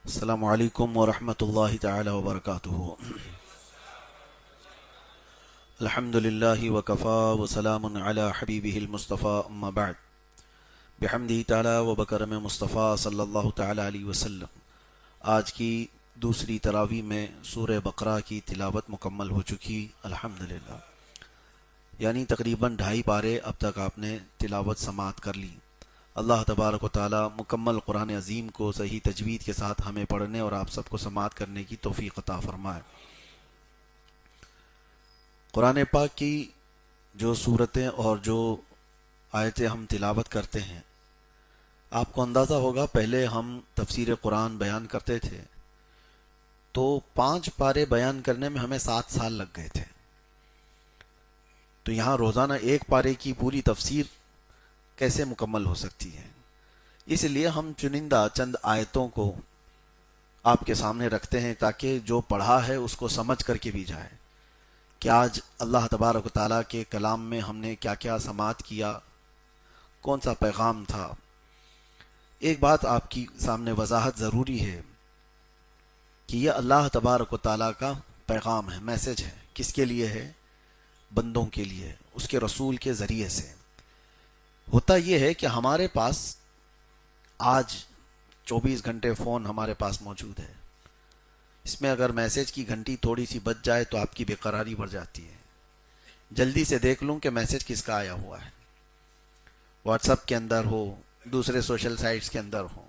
السلام علیکم ورحمۃ اللہ تعالی وبرکاتہ۔ الحمد للہ وکفا وسلام علی حبیبہ المصطفیٰ اما بعد، بحمدہ تعالی وبکرم مصطفیٰ صلی اللہ تعالی علیہ وسلم۔ آج کی دوسری تراویح میں سورہ بقرہ کی تلاوت مکمل ہو چکی الحمدللہ، یعنی تقریباً 2.5 پارے اب تک آپ نے تلاوت سماعت کر لی۔ اللہ تبارک و تعالی مکمل قرآن عظیم کو صحیح تجوید کے ساتھ ہمیں پڑھنے اور آپ سب کو سماعت کرنے کی توفیق عطا فرمائے۔ قرآن پاک کی جو صورتیں اور جو آیتیں ہم تلاوت کرتے ہیں، آپ کو اندازہ ہوگا پہلے ہم تفسیر قرآن بیان کرتے تھے تو 5 پارے بیان کرنے میں ہمیں 7 سال لگ گئے تھے، تو یہاں روزانہ 1 پارے کی پوری تفسیر کیسے مکمل ہو سکتی ہے؟ اس لیے ہم چنندہ چند آیتوں کو آپ کے سامنے رکھتے ہیں تاکہ جو پڑھا ہے اس کو سمجھ کر کے بھی جائے کہ آج اللہ تبارک و تعالیٰ کے کلام میں ہم نے کیا کیا سماعت کیا، کون سا پیغام تھا۔ ایک بات آپ کی سامنے وضاحت ضروری ہے کہ یہ اللہ تبارک و تعالیٰ کا پیغام ہے، میسج ہے۔ کس کے لیے ہے؟ بندوں کے لیے، اس کے رسول کے ذریعے سے۔ ہوتا یہ ہے کہ ہمارے پاس آج 24 گھنٹے فون ہمارے پاس موجود ہے، اس میں اگر میسج کی گھنٹی تھوڑی سی بچ جائے تو آپ کی بے قراری بڑھ جاتی ہے۔ جلدی سے دیکھ لوں کہ میسج کس کا آیا ہوا ہے، واٹس ایپ کے اندر ہو، دوسرے سوشل سائٹس کے اندر ہو،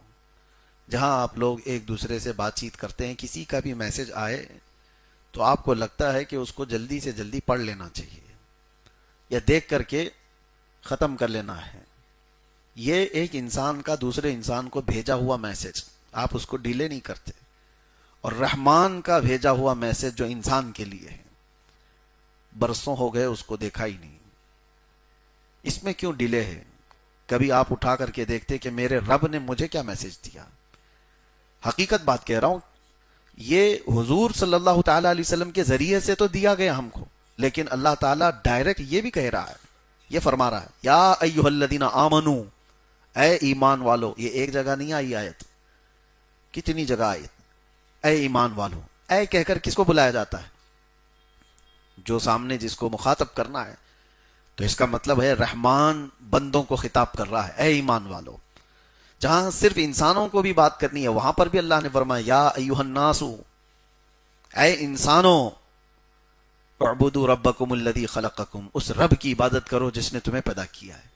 جہاں آپ لوگ ایک دوسرے سے بات چیت کرتے ہیں، کسی کا بھی میسج آئے تو آپ کو لگتا ہے کہ اس کو جلدی سے جلدی پڑھ لینا چاہیے یا دیکھ کر کے ختم کر لینا ہے۔ یہ ایک انسان کا دوسرے انسان کو بھیجا ہوا میسج، آپ اس کو ڈیلے نہیں کرتے، اور رحمان کا بھیجا ہوا میسج جو انسان کے لیے ہے، برسوں ہو گئے اس کو دیکھا ہی نہیں، اس میں کیوں ڈیلے ہے؟ کبھی آپ اٹھا کر کے دیکھتے کہ میرے رب نے مجھے کیا میسج دیا؟ حقیقت بات کہہ رہا ہوں، یہ حضور صلی اللہ تعالی علیہ وسلم کے ذریعے سے تو دیا گیا ہم کو، لیکن اللہ تعالیٰ ڈائریکٹ یہ بھی کہہ رہا ہے، یہ فرما رہا ہے یا ایھا الذین آمنو، اے ایمان والو۔ یہ ایک جگہ نہیں آئی آیت، کتنی جگہ آئی؟ اے ایمان والو، اے کہہ کر کس کو بلایا جاتا ہے؟ جو سامنے جس کو مخاطب کرنا ہے، تو اس کا مطلب ہے رحمان بندوں کو خطاب کر رہا ہے، اے ایمان والو۔ جہاں صرف انسانوں کو بھی بات کرنی ہے وہاں پر بھی اللہ نے فرمایا یا ایھا الناس، اے انسانوں، اعبدوا ربکم الذی خلقکم، اس رب کی عبادت کرو جس نے تمہیں پیدا کیا ہے۔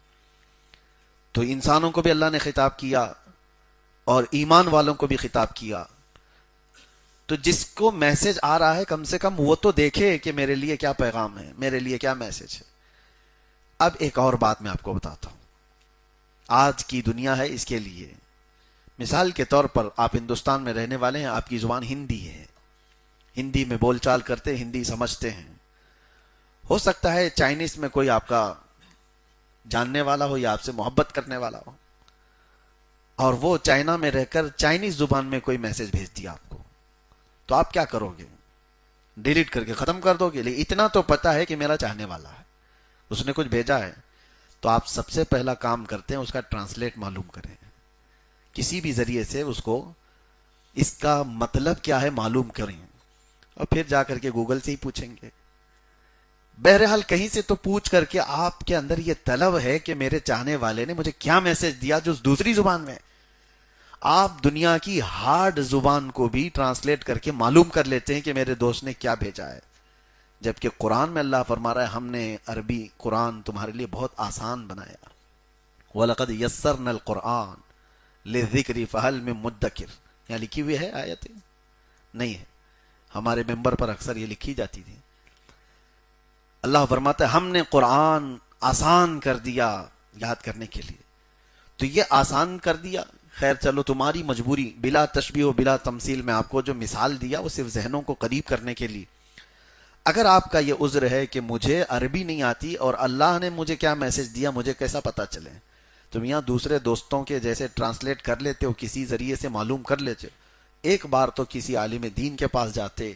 تو انسانوں کو بھی اللہ نے خطاب کیا اور ایمان والوں کو بھی خطاب کیا۔ تو جس کو میسج آ رہا ہے کم سے کم وہ تو دیکھے کہ میرے لیے کیا پیغام ہے، میرے لیے کیا میسج ہے۔ اب ایک اور بات میں آپ کو بتاتا ہوں، آج کی دنیا ہے اس کے لیے۔ مثال کے طور پر آپ ہندوستان میں رہنے والے ہیں، آپ کی زبان ہندی ہے، ہندی میں بول چال کرتے، ہندی سمجھتے ہیں۔ ہو سکتا ہے چائنیز میں کوئی آپ کا جاننے والا ہو یا آپ سے محبت کرنے والا ہو، اور وہ چائنا میں رہ کر چائنیز زبان میں کوئی میسج بھیج دیا آپ کو، تو آپ کیا کرو گے؟ ڈیلیٹ کر کے ختم کر دو گے؟ لیکن اتنا تو پتا ہے کہ میرا چاہنے والا ہے، اس نے کچھ بھیجا ہے، تو آپ سب سے پہلا کام کرتے ہیں اس کا ٹرانسلیٹ معلوم کریں، کسی بھی ذریعے سے اس کو اس کا مطلب کیا ہے معلوم کریں، اور پھر جا کر کے گوگل سے ہی پوچھیں گے۔ بہرحال کہیں سے تو پوچھ کر کے آپ کے اندر یہ طلب ہے کہ میرے چاہنے والے نے مجھے کیا میسج دیا جو دوسری زبان میں۔ آپ دنیا کی ہارڈ زبان کو بھی ٹرانسلیٹ کر کے معلوم کر لیتے ہیں کہ میرے دوست نے کیا بھیجا ہے، جبکہ قرآن میں اللہ فرما رہا ہے ہم نے عربی قرآن تمہارے لیے بہت آسان بنایا۔ وَلَقَدْ يَسَّرْنَا الْقُرْآنَ لِلذِّكْرِ فَهَلْ مِن مُدَّكِرٍ، یہاں لکھی ہوئی ہے آیت؟ نہیں ہے، ہمارے ممبر پر اکثر یہ لکھی جاتی تھی۔ اللہ فرماتا ہے ہم نے قرآن آسان کر دیا یاد کرنے کے لیے، تو یہ آسان کر دیا۔ خیر چلو تمہاری مجبوری، بلا تشبیہ و بلا تمثیل میں آپ کو جو مثال دیا وہ صرف ذہنوں کو قریب کرنے کے لیے۔ اگر آپ کا یہ عذر ہے کہ مجھے عربی نہیں آتی اور اللہ نے مجھے کیا میسج دیا مجھے کیسا پتہ چلے، تم یہاں دوسرے دوستوں کے جیسے ٹرانسلیٹ کر لیتے ہو، کسی ذریعے سے معلوم کر لیتے ہو، ایک بار تو کسی عالم دین کے پاس جاتے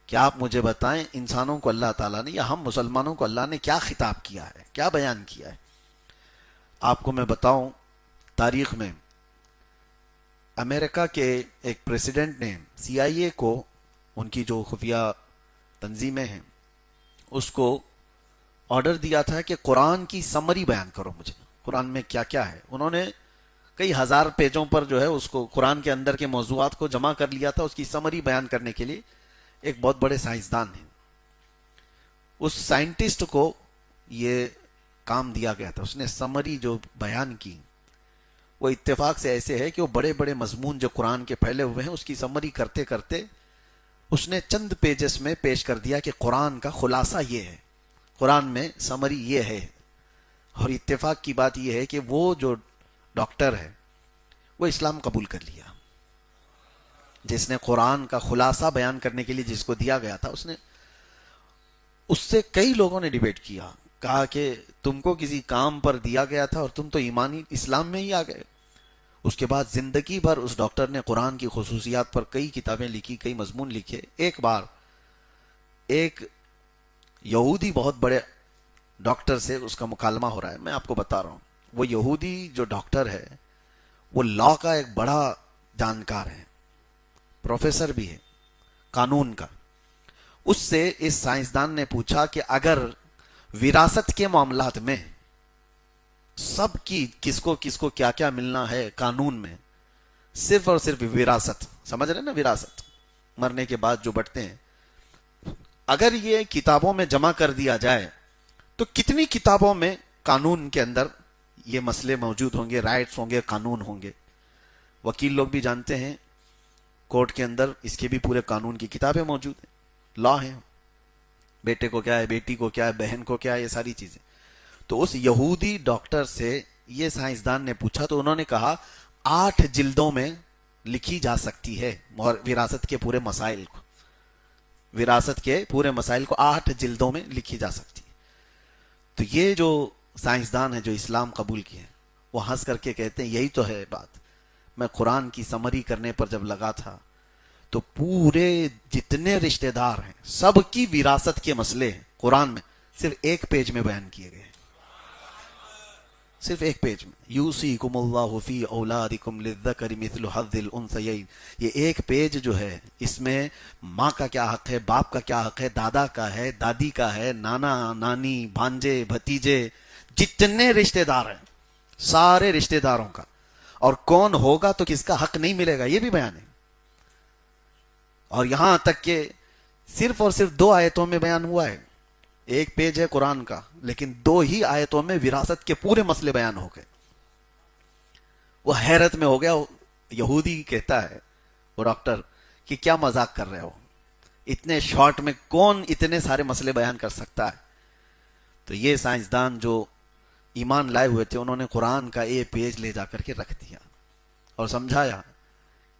کہ آپ مجھے بتائیں انسانوں کو اللہ تعالیٰ نے یا ہم مسلمانوں کو اللہ نے کیا خطاب کیا ہے، کیا بیان کیا ہے۔ آپ کو میں بتاؤں، تاریخ میں امریکہ کے ایک پریزیڈنٹ نے سی آئی اے کو، ان کی جو خفیہ تنظیمیں ہیں، اس کو آرڈر دیا تھا کہ قرآن کی سمری بیان کرو مجھے، قرآن میں کیا کیا ہے. انہوں نے کئی ہزار پیجوں پر جو ہے اس کو قرآن کے اندر کے موضوعات کو جمع کر لیا تھا. اس کی سمری بیان کرنے کے لیے ایک بہت بڑے سائنسدان ہیں، اس سائنٹسٹ کو یہ کام دیا گیا تھا. اس نے سمری جو بیان کی وہ اتفاق سے ایسے ہے کہ وہ بڑے بڑے مضمون جو قرآن کے پھیلے ہوئے ہیں اس کی سمری کرتے کرتے اس نے چند پیجز میں پیش کر دیا کہ قرآن کا خلاصہ یہ ہے، قرآن میں سمری یہ ہے. اور اتفاق کی بات یہ ہے کہ وہ جو ڈاکٹر ہے وہ اسلام قبول کر لیا. جس نے قرآن کا خلاصہ بیان کرنے کے لیے جس کو دیا گیا تھا، اس سے کئی لوگوں نے ڈیبیٹ کیا، کہا کہ تم کو کسی کام پر دیا گیا تھا اور تم تو ایمانی اسلام میں ہی آ گئے. اس کے بعد زندگی بھر اس ڈاکٹر نے قرآن کی خصوصیات پر کئی کتابیں لکھی، کئی مضمون لکھے. ایک بار ایک یہودی بہت بڑے ڈاکٹر سے اس کا مکالمہ ہو رہا ہے. میں آپ کو بتا رہا ہوں، وہ یہودی جو ڈاکٹر ہے وہ لا کا ایک بڑا جانکار ہے، پروفیسر بھی ہے قانون کا. اس سے اس سائنسدان نے پوچھا کہ اگر وراثت کے معاملات میں سب کی کس کو کیا کیا ملنا ہے قانون میں، صرف اور صرف وراثت، سمجھ رہے نا، وراثت مرنے کے بعد جو بٹتے ہیں، اگر یہ کتابوں میں جمع کر دیا جائے تو کتنی کتابوں میں قانون کے اندر یہ مسئلے موجود ہوں گے، رائٹس ہوں گے، قانون ہوں گے. وکیل لوگ بھی جانتے ہیں کورٹ کے اندر اس کے بھی پورے قانون کی کتابیں موجود ہیں، لا ہیں، بیٹے کو کیا ہے، بیٹی کو کیا ہے، بہن کو کیا ہے، یہ ساری چیزیں. تو اس یہودی ڈاکٹر سے یہ سائنسدان نے پوچھا تو انہوں نے کہا 8 جلدوں میں لکھی جا سکتی ہے وراثت کے پورے مسائل کو، وراثت کے پورے مسائل کو 8 جلدوں میں لکھی جا سکتی ہے. تو یہ جو سائنسدان ہے جو اسلام قبول کیے ہیں وہ ہنس کر کے کہتے ہیں یہی تو ہے بات. میں قرآن کی سمری کرنے پر جب لگا تھا تو پورے جتنے رشتہ دار ہیں سب کی وراثت کے مسئلے ہیں قرآن میں صرف ایک پیج میں بیان کیے گئے، صرف ایک پیج میں. یوصیکم اللہ فی اولادکم للذکر مثل حظ الانثیین. یہ ایک پیج جو ہے اس میں ماں کا کیا حق ہے، باپ کا کیا حق ہے، دادا کا ہے، دادی کا ہے، نانا نانی، بھانجے بھتیجے، جتنے رشتہ دار ہیں سارے رشتہ داروں کا، اور کون ہوگا تو کس کا حق نہیں ملے گا یہ بھی بیان ہے. اور یہاں تک کہ صرف اور صرف 2 آیتوں میں بیان ہوا ہے. ایک پیج ہے قرآن کا لیکن 2 ہی آیتوں میں وراثت کے پورے مسئلے بیان ہو گئے. وہ حیرت میں ہو گیا. یہودی کہتا ہے وہ ڈاکٹر کہ کیا مذاق کر رہے ہو، اتنے شارٹ میں کون اتنے سارے مسئلے بیان کر سکتا ہے. تو یہ سائنسدان جو ایمان لائے ہوئے تھے انہوں نے قرآن کا ایک پیج لے جا کر کے رکھ دیا اور سمجھایا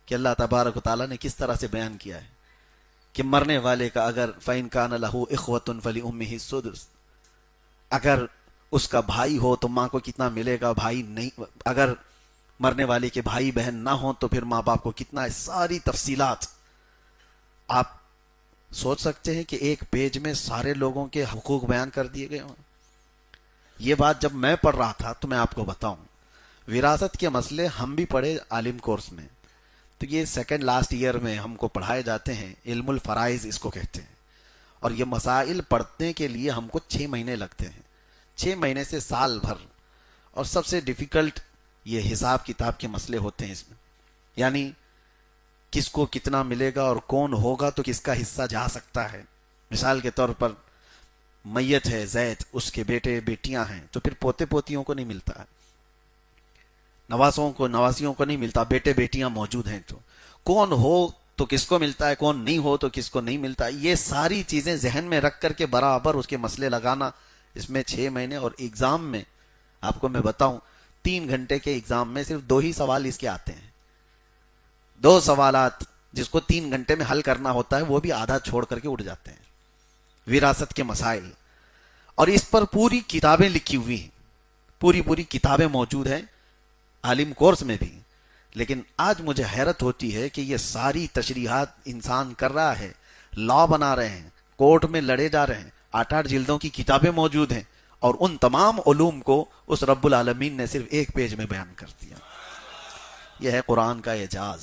کہ اللہ تبارک و تعالیٰ نے کس طرح سے بیان کیا ہے کہ مرنے والے کا اگر فَإِن كَانَ لَهُ إِخْوَةٌ فَلِأُمِّهِ السُّدُسُ، اگر اس کا بھائی ہو تو ماں کو کتنا ملے گا، بھائی نہیں، اگر مرنے والے کے بھائی بہن نہ ہوں تو پھر ماں باپ کو کتنا ہے. ساری تفصیلات آپ سوچ سکتے ہیں کہ ایک پیج میں سارے لوگوں کے حقوق بیان کر دیے گئے ہوں. یہ بات جب میں پڑھ رہا تھا تو میں آپ کو بتاؤں، وراثت کے مسئلے ہم بھی پڑھے عالم کورس میں، تو یہ سیکنڈ لاسٹ ایئر میں ہم کو پڑھائے جاتے ہیں، علم الفرائض اس کو کہتے ہیں. اور یہ مسائل پڑھنے کے لیے ہم کو 6 مہینے لگتے ہیں، 6 مہینے سے سال بھر. اور سب سے ڈیفیکلٹ یہ حساب کتاب کے مسئلے ہوتے ہیں اس میں، یعنی کس کو کتنا ملے گا اور کون ہوگا تو کس کا حصہ جا سکتا ہے. مثال کے طور پر میت ہے زید، اس کے بیٹے بیٹیاں ہیں تو پھر پوتے پوتیوں کو نہیں ملتا ہے، نواسیوں کو نہیں ملتا، بیٹے بیٹیاں موجود ہیں تو کون ہو تو کس کو ملتا ہے، کون نہیں ہو تو کس کو نہیں ملتا. یہ ساری چیزیں ذہن میں رکھ کر کے برابر اس کے مسئلے لگانا، اس میں 6 مہینے. اور ایگزام میں آپ کو میں بتاؤں 3 گھنٹے کے ایگزام میں صرف 2 ہی سوال اس کے آتے ہیں، 2 سوالات جس کو 3 گھنٹے میں حل کرنا ہوتا ہے وہ بھی آدھا چھوڑ کر کے اٹھ جاتے ہیں. وراثت کے مسائل، اور اس پر پوری کتابیں لکھی ہوئی ہیں، پوری کتابیں موجود ہیں عالم کورس میں بھی. لیکن آج مجھے حیرت ہوتی ہے کہ یہ ساری تشریحات انسان کر رہا ہے، لا بنا رہے ہیں، کورٹ میں لڑے جا رہے ہیں، 8 جلدوں کی کتابیں موجود ہیں، اور ان تمام علوم کو اس رب العالمین نے صرف ایک پیج میں بیان کر دیا. یہ ہے قرآن کا اعجاز.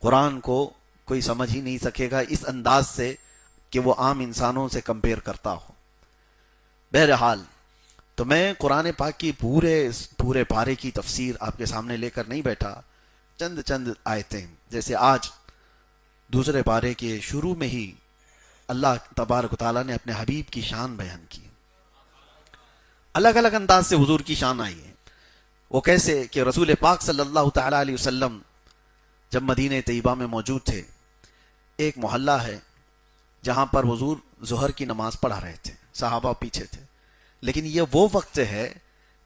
قرآن کو کوئی سمجھ ہی نہیں سکے گا اس انداز سے کہ وہ عام انسانوں سے کمپیئر کرتا ہو. بہرحال تو میں قرآن پاک کی پورے پارے کی تفسیر آپ کے سامنے لے کر نہیں بیٹھا. چند آیتیں، جیسے آج دوسرے پارے کے شروع میں ہی اللہ تبارک و تعالیٰ نے اپنے حبیب کی شان بیان کی. الگ الگ انداز سے حضور کی شان آئی ہے. وہ کیسے کہ رسول پاک صلی اللہ تعالیٰ علیہ وسلم جب مدینہ طیبہ میں موجود تھے، ایک محلہ ہے جہاں پر حضور ظہر کی نماز پڑھا رہے تھے، صحابہ پیچھے تھے. لیکن یہ وہ وقت ہے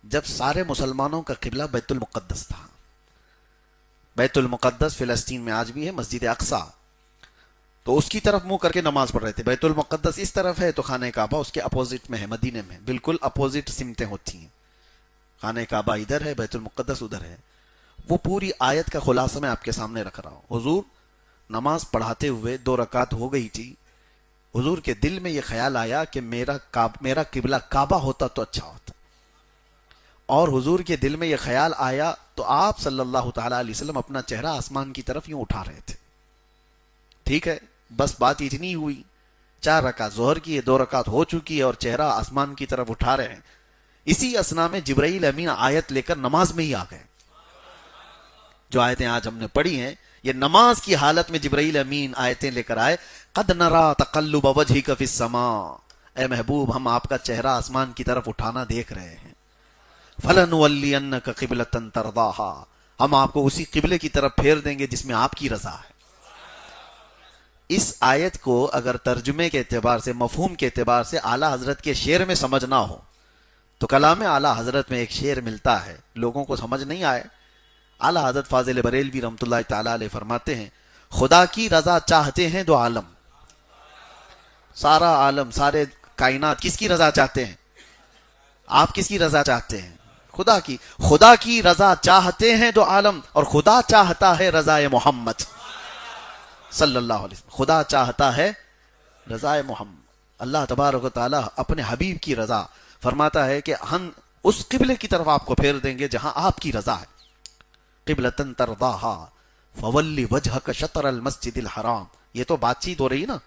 جب سارے مسلمانوں کا قبلہ بیت المقدس تھا. بیت المقدس فلسطین میں آج بھی ہے، مسجد اقصی، تو اس کی طرف منہ کر کے نماز پڑھ رہے تھے. بیت المقدس اس طرف ہے تو خانہ کعبہ اس کے اپوزٹ میں ہے، مدینے میں بالکل اپوزٹ سمتیں ہوتی ہیں. خانہ کعبہ ادھر ہے، بیت المقدس ادھر ہے. وہ پوری آیت کا خلاصہ میں آپ کے سامنے رکھ رہا ہوں. حضور نماز پڑھاتے ہوئے 2 رکعت ہو گئی تھی. حضور کے دل میں یہ خیال آیا کہ میرا قبلہ کعبہ ہوتا تو اچھا ہوتا. اور حضور کے دل میں یہ خیال آیا تو آپ صلی اللہ تعالیٰ علیہ وسلم اپنا چہرہ آسمان کی طرف یوں اٹھا رہے تھے. ٹھیک ہے، بس بات اتنی ہوئی. 4 رکعت ظہر کی ہے، 2 رکعت ہو چکی ہے اور چہرہ آسمان کی طرف اٹھا رہے ہیں. اسی اسنا میں جبرائیل امین آیت لے کر نماز میں ہی آ گئے. جو آیتیں آج ہم نے پڑھی ہیں یہ نماز کی حالت میں جبرائیل امین آیتیں لے کر آئے. قد نرا تقلب وجهك في السماء، اے محبوب ہم آپ کا چہرہ آسمان کی طرف اٹھانا دیکھ رہے ہیں. فلنولینک قبلۃ ترضاها، ہم آپ کو اسی قبلے کی طرف پھیر دیں گے جس میں آپ کی رضا ہے. اس آیت کو اگر ترجمے کے اعتبار سے، مفہوم کے اعتبار سے اعلیٰ حضرت کے شعر میں سمجھنا ہو تو کلام اعلیٰ حضرت میں ایک شعر ملتا ہے، لوگوں کو سمجھ نہیں آئے. اعلیٰ حضرت فاضل بریلوی رحمۃ اللہ تعالیٰ علیہ فرماتے ہیں، خدا کی رضا چاہتے ہیں دو عالم. سارا عالم، سارے کائنات کس کی رضا چاہتے ہیں؟ آپ کس کی رضا چاہتے ہیں؟ خدا کی. خدا کی رضا چاہتے ہیں دو عالم، اور خدا چاہتا ہے رضا محمد صلی اللہ علیہ وسلم. خدا چاہتا ہے رضا محمد. اللہ تبارک و تعالیٰ اپنے حبیب کی رضا فرماتا ہے کہ ہم اس قبلے کی طرف آپ کو پھیر دیں گے جہاں آپ کی رضا ہے. قبلۃ ترضاها فولی وجهک شطر المسجد الحرام. یہ تو بات چیت ہو رہی نا.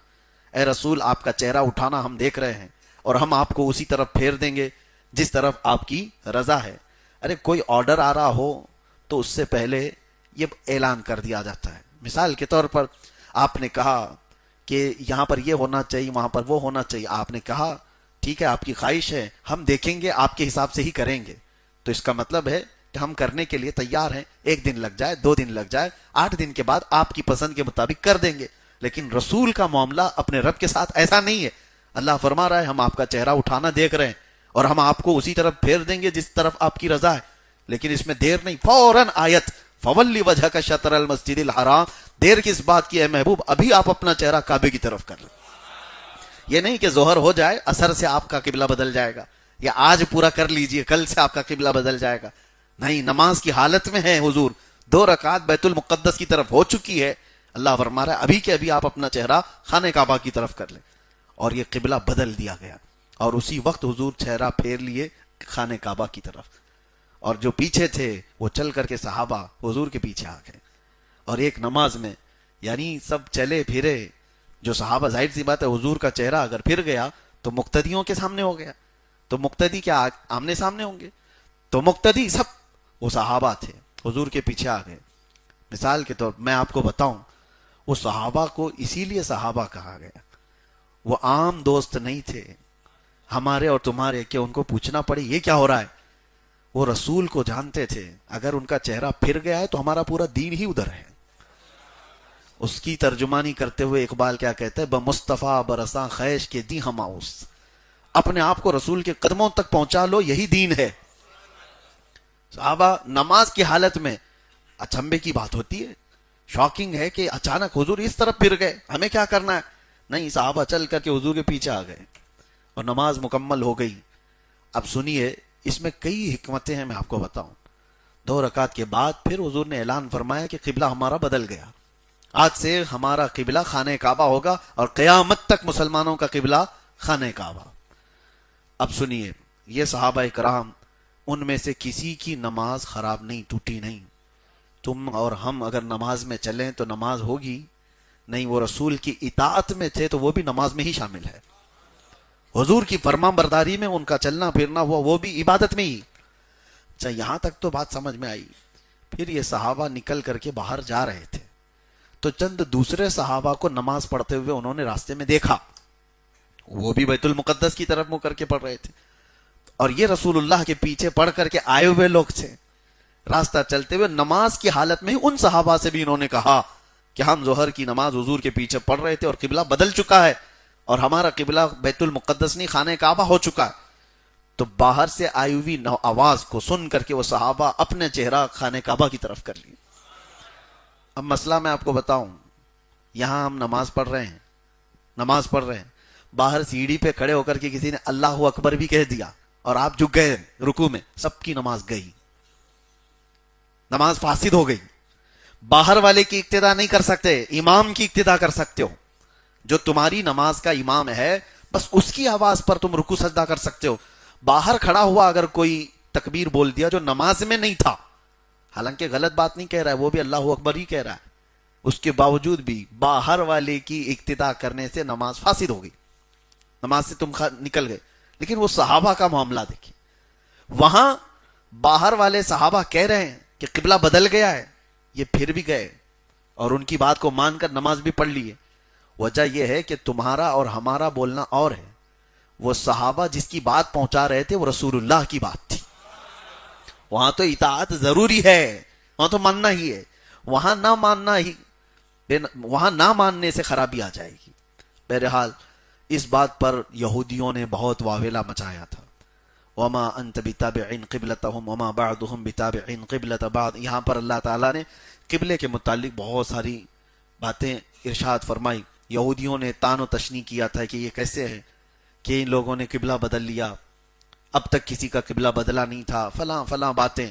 اے رسول آپ کا چہرہ اٹھانا ہم دیکھ رہے ہیں اور ہم آپ کو اسی طرف پھیر دیں گے جس طرف آپ کی رضا ہے. ارے کوئی آرڈر آ رہا ہو تو اس سے پہلے یہ اعلان کر دیا جاتا ہے. مثال کے طور پر آپ نے کہا کہ یہاں پر یہ ہونا چاہیے، وہاں پر وہ ہونا چاہیے. آپ نے کہا ٹھیک ہے آپ کی خواہش ہے، ہم دیکھیں گے، آپ کے حساب سے ہی کریں گے. تو اس کا مطلب ہے کہ ہم کرنے کے لیے تیار ہیں. 1 دن لگ جائے، 2 دن لگ جائے، 8 دن کے بعد آپ کی پسند کے مطابق کر دیں گے. لیکن رسول کا معاملہ اپنے رب کے ساتھ ایسا نہیں ہے. اللہ فرما رہا ہے ہم آپ کا چہرہ اٹھانا دیکھ رہے ہیں اور ہم آپ کو اسی طرف پھیر دیں گے جس طرف آپ کی رضا ہے. لیکن اس میں دیر نہیں، فوراً آیت فولی وجہک شطر المسجد الحرام. دیر کس بات کی ہے محبوب؟ ابھی آپ اپنا چہرہ کعبے کی طرف کر لیں. یہ نہیں کہ ظہر ہو جائے عصر سے آپ کا قبلہ بدل جائے گا، یا آج پورا کر لیجئے کل سے آپ کا قبلہ بدل جائے گا. نہیں، نماز کی حالت میں ہے حضور. 2 رکعت بیت المقدس کی طرف ہو چکی ہے. اللہ فرما رہا ہے ابھی کے ابھی آپ اپنا چہرہ خانہ کعبہ کی طرف کر لیں. اور یہ قبلہ بدل دیا گیا اور اسی وقت حضور چہرہ پھیر لیے خانہ کعبہ کی طرف. اور جو پیچھے تھے وہ چل کر کے صحابہ حضور کے پیچھے آ گئے. اور ایک نماز میں یعنی سب چلے پھرے. جو صحابہ، ظاہر سی بات ہے حضور کا چہرہ اگر پھر گیا تو مقتدیوں کے سامنے ہو گیا. تو مقتدی کیا آمنے سامنے ہوں گے؟ تو مقتدی سب وہ صحابہ تھے حضور کے پیچھے آ گئے. مثال کے طور میں آپ کو بتاؤں، وہ صحابہ کو اسی لیے صحابہ کہا گیا. وہ عام دوست نہیں تھے ہمارے اور تمہارے کہ ان کو پوچھنا پڑے یہ کیا ہو رہا ہے. وہ رسول کو جانتے تھے. اگر ان کا چہرہ پھر گیا ہے تو ہمارا پورا دین ہی ادھر ہے. اس کی ترجمانی کرتے ہوئے اقبال کیا کہتا ہے؟ بمصطفیٰ برساں خیش کے دی ہماؤس. اپنے آپ کو رسول کے قدموں تک پہنچا لو، یہی دین ہے. صحابہ نماز کی حالت میں اچنبے کی بات ہوتی ہے، شاکنگ ہے کہ اچانک حضور اس طرف پھر گئے، ہمیں کیا کرنا ہے؟ نہیں، صحابہ چل کر کے حضور کے پیچھے آ گئے اور نماز مکمل ہو گئی. اب سنیے، اس میں کئی حکمتیں ہیں، میں آپ کو بتاؤں. 2 رکعت کے بعد پھر حضور نے اعلان فرمایا کہ قبلہ ہمارا بدل گیا. آج سے ہمارا قبلہ خانہ کعبہ ہوگا اور قیامت تک مسلمانوں کا قبلہ خانہ کعبہ. اب سنیے، یہ صحابہ کرام ان میں سے کسی کی نماز خراب نہیں، ٹوٹی نہیں. تم اور ہم اگر نماز میں چلیں تو نماز ہوگی نہیں. وہ رسول کی اطاعت میں تھے تو وہ بھی نماز میں ہی شامل ہے. حضور کی فرمان برداری میں ان کا چلنا پھرنا ہوا وہ بھی عبادت میں ہی. اچھا یہاں تک تو بات سمجھ میں آئی. پھر یہ صحابہ نکل کر کے باہر جا رہے تھے تو چند دوسرے صحابہ کو نماز پڑھتے ہوئے انہوں نے راستے میں دیکھا. وہ بھی بیت المقدس کی طرف منہ کر کے پڑھ رہے تھے اور یہ رسول اللہ کے پیچھے پڑھ کر کے آئے ہوئے لوگ تھے. راستہ چلتے ہوئے نماز کی حالت میں ان صحابہ سے بھی انہوں نے کہا کہ ہم ظہر کی نماز حضور کے پیچھے پڑھ رہے تھے اور قبلہ بدل چکا ہے اور ہمارا قبلہ بیت المقدس نہیں خانہ کعبہ ہو چکا ہے. تو باہر سے آئی ہوئی آواز کو سن کر کے وہ صحابہ اپنے چہرہ خانہ کعبہ کی طرف کر لیے. اب مسئلہ میں آپ کو بتاؤں, یہاں ہم نماز پڑھ رہے ہیں, باہر سیڑھی پہ کھڑے ہو کر کے کسی نے اللہ اکبر بھی کہہ دیا اور آپ جھک گئے رکوع میں, سب کی نماز گئی, نماز فاسد ہو گئی. باہر والے کی اقتدا نہیں کر سکتے, امام کی اقتدا کر سکتے ہو. جو تمہاری نماز کا امام ہے بس اس کی آواز پر تم رکوع سجدہ کر سکتے ہو. باہر کھڑا ہوا اگر کوئی تکبیر بول دیا جو نماز میں نہیں تھا, حالانکہ غلط بات نہیں کہہ رہا ہے, وہ بھی اللہ اکبر ہی کہہ رہا ہے, اس کے باوجود بھی باہر والے کی اقتدا کرنے سے نماز فاسد ہو گئی, نماز سے تم نکل گئے. لیکن وہ صحابہ کا معاملہ دیکھیں, وہاں باہر والے صحابہ کہہ رہے ہیں کہ قبلہ بدل گیا ہے, یہ پھر بھی گئے اور ان کی بات کو مان کر نماز بھی پڑھ لیے. وجہ یہ ہے کہ تمہارا اور ہمارا بولنا اور ہے. وہ صحابہ جس کی بات پہنچا رہے تھے وہ رسول اللہ کی بات تھی. وہاں تو اطاعت ضروری ہے, وہاں تو ماننا ہی ہے, وہاں نہ ماننے سے خرابی آ جائے گی. بہرحال اس بات پر یہودیوں نے بہت واویلا مچایا تھا. وما انت بتابع قبلتهم وما بعضهم بتابع قبلة بعض. یہاں پر اللہ تعالیٰ نے قبلے کے متعلق بہت ساری باتیں ارشاد فرمائی. یہودیوں نے تان و تشنیع کیا تھا کہ یہ کیسے ہے کہ ان لوگوں نے قبلہ بدل لیا, اب تک کسی کا قبلہ بدلا نہیں تھا, فلاں فلاں باتیں.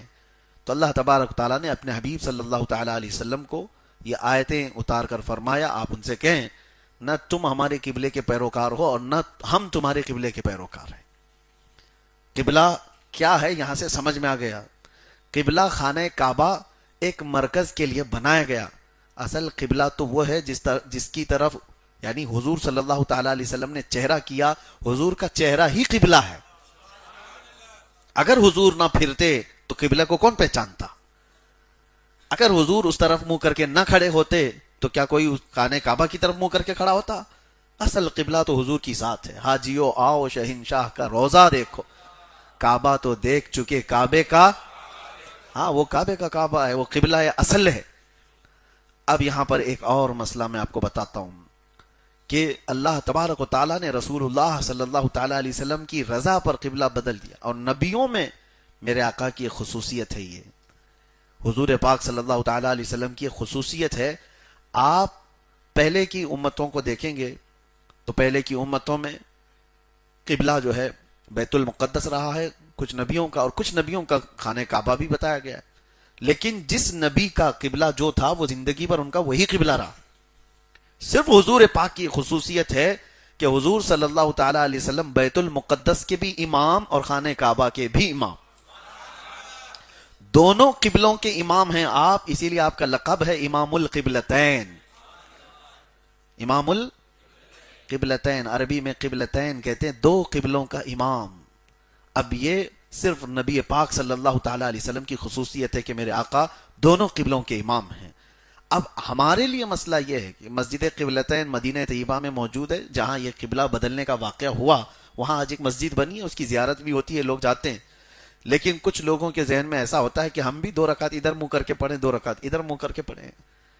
تو اللہ تبارک تعالیٰ نے اپنے حبیب صلی اللہ تعالیٰ علیہ وسلم کو یہ آیتیں اتار کر فرمایا, آپ ان سے کہیں نہ تم ہمارے قبلے کے پیروکار ہو اور نہ ہم تمہارے قبلے کے پیروکار ہیں. قبلہ کیا ہے یہاں سے سمجھ میں آ گیا. قبلہ خانہ کعبہ ایک مرکز کے لیے بنایا گیا. اصل قبلہ تو وہ ہے جس کی طرف یعنی حضور صلی اللہ تعالیٰ علیہ وسلم نے چہرہ کیا, حضور کا چہرہ ہی قبلہ ہے. اگر حضور نہ پھرتے تو قبلہ کو کون پہچانتا؟ اگر حضور اس طرف منہ کر کے نہ کھڑے ہوتے تو کیا کوئی خانہ کعبہ کی طرف منہ کر کے کھڑا ہوتا؟ اصل قبلہ تو حضور کی ذات ہے. حاجیو آؤ شہنشاہ کا روزہ دیکھو, کعبہ تو دیکھ چکے کعبے کا, ہاں وہ کعبے کا کعبہ ہے, وہ قبلہ اصل ہے. اب یہاں پر ایک اور مسئلہ میں آپ کو بتاتا ہوں کہ اللہ تبارک و تعالیٰ نے رسول اللہ صلی اللہ تعالیٰ علیہ وسلم کی رضا پر قبلہ بدل دیا. اور نبیوں میں میرے آقا کی خصوصیت ہے, یہ حضور پاک صلی اللہ تعالیٰ علیہ وسلم کی خصوصیت ہے. آپ پہلے کی امتوں کو دیکھیں گے تو پہلے کی امتوں میں قبلہ جو ہے بیت المقدس رہا ہے کچھ نبیوں کا, اور کچھ نبیوں کا خانہ کعبہ بھی بتایا گیا ہے. لیکن جس نبی کا قبلہ جو تھا وہ زندگی پر ان کا وہی قبلہ رہا. صرف حضور پاک کی خصوصیت ہے کہ حضور صلی اللہ تعالیٰ علیہ وسلم بیت المقدس کے بھی امام اور خانہ کعبہ کے بھی امام, دونوں قبلوں کے امام ہیں آپ. اسی لیے آپ کا لقب ہے امام القبلتین. امام القبلتین, عربی میں قبلتین کہتے ہیں, دو قبلوں کا امام. اب یہ صرف نبی پاک صلی اللہ تعالیٰ علیہ وسلم کی خصوصیت ہے کہ میرے آقا دونوں قبلوں کے امام ہیں. اب ہمارے لیے مسئلہ یہ ہے کہ مسجد قبلتین مدینہ طیبہ میں موجود ہے, جہاں یہ قبلہ بدلنے کا واقعہ ہوا وہاں آج ایک مسجد بنی ہے, اس کی زیارت بھی ہوتی ہے, لوگ جاتے ہیں. لیکن کچھ لوگوں کے ذہن میں ایسا ہوتا ہے کہ ہم بھی 2 رکعت ادھر منہ کر کے پڑھیں, 2 رکعت ادھر منہ کر کے پڑھیں.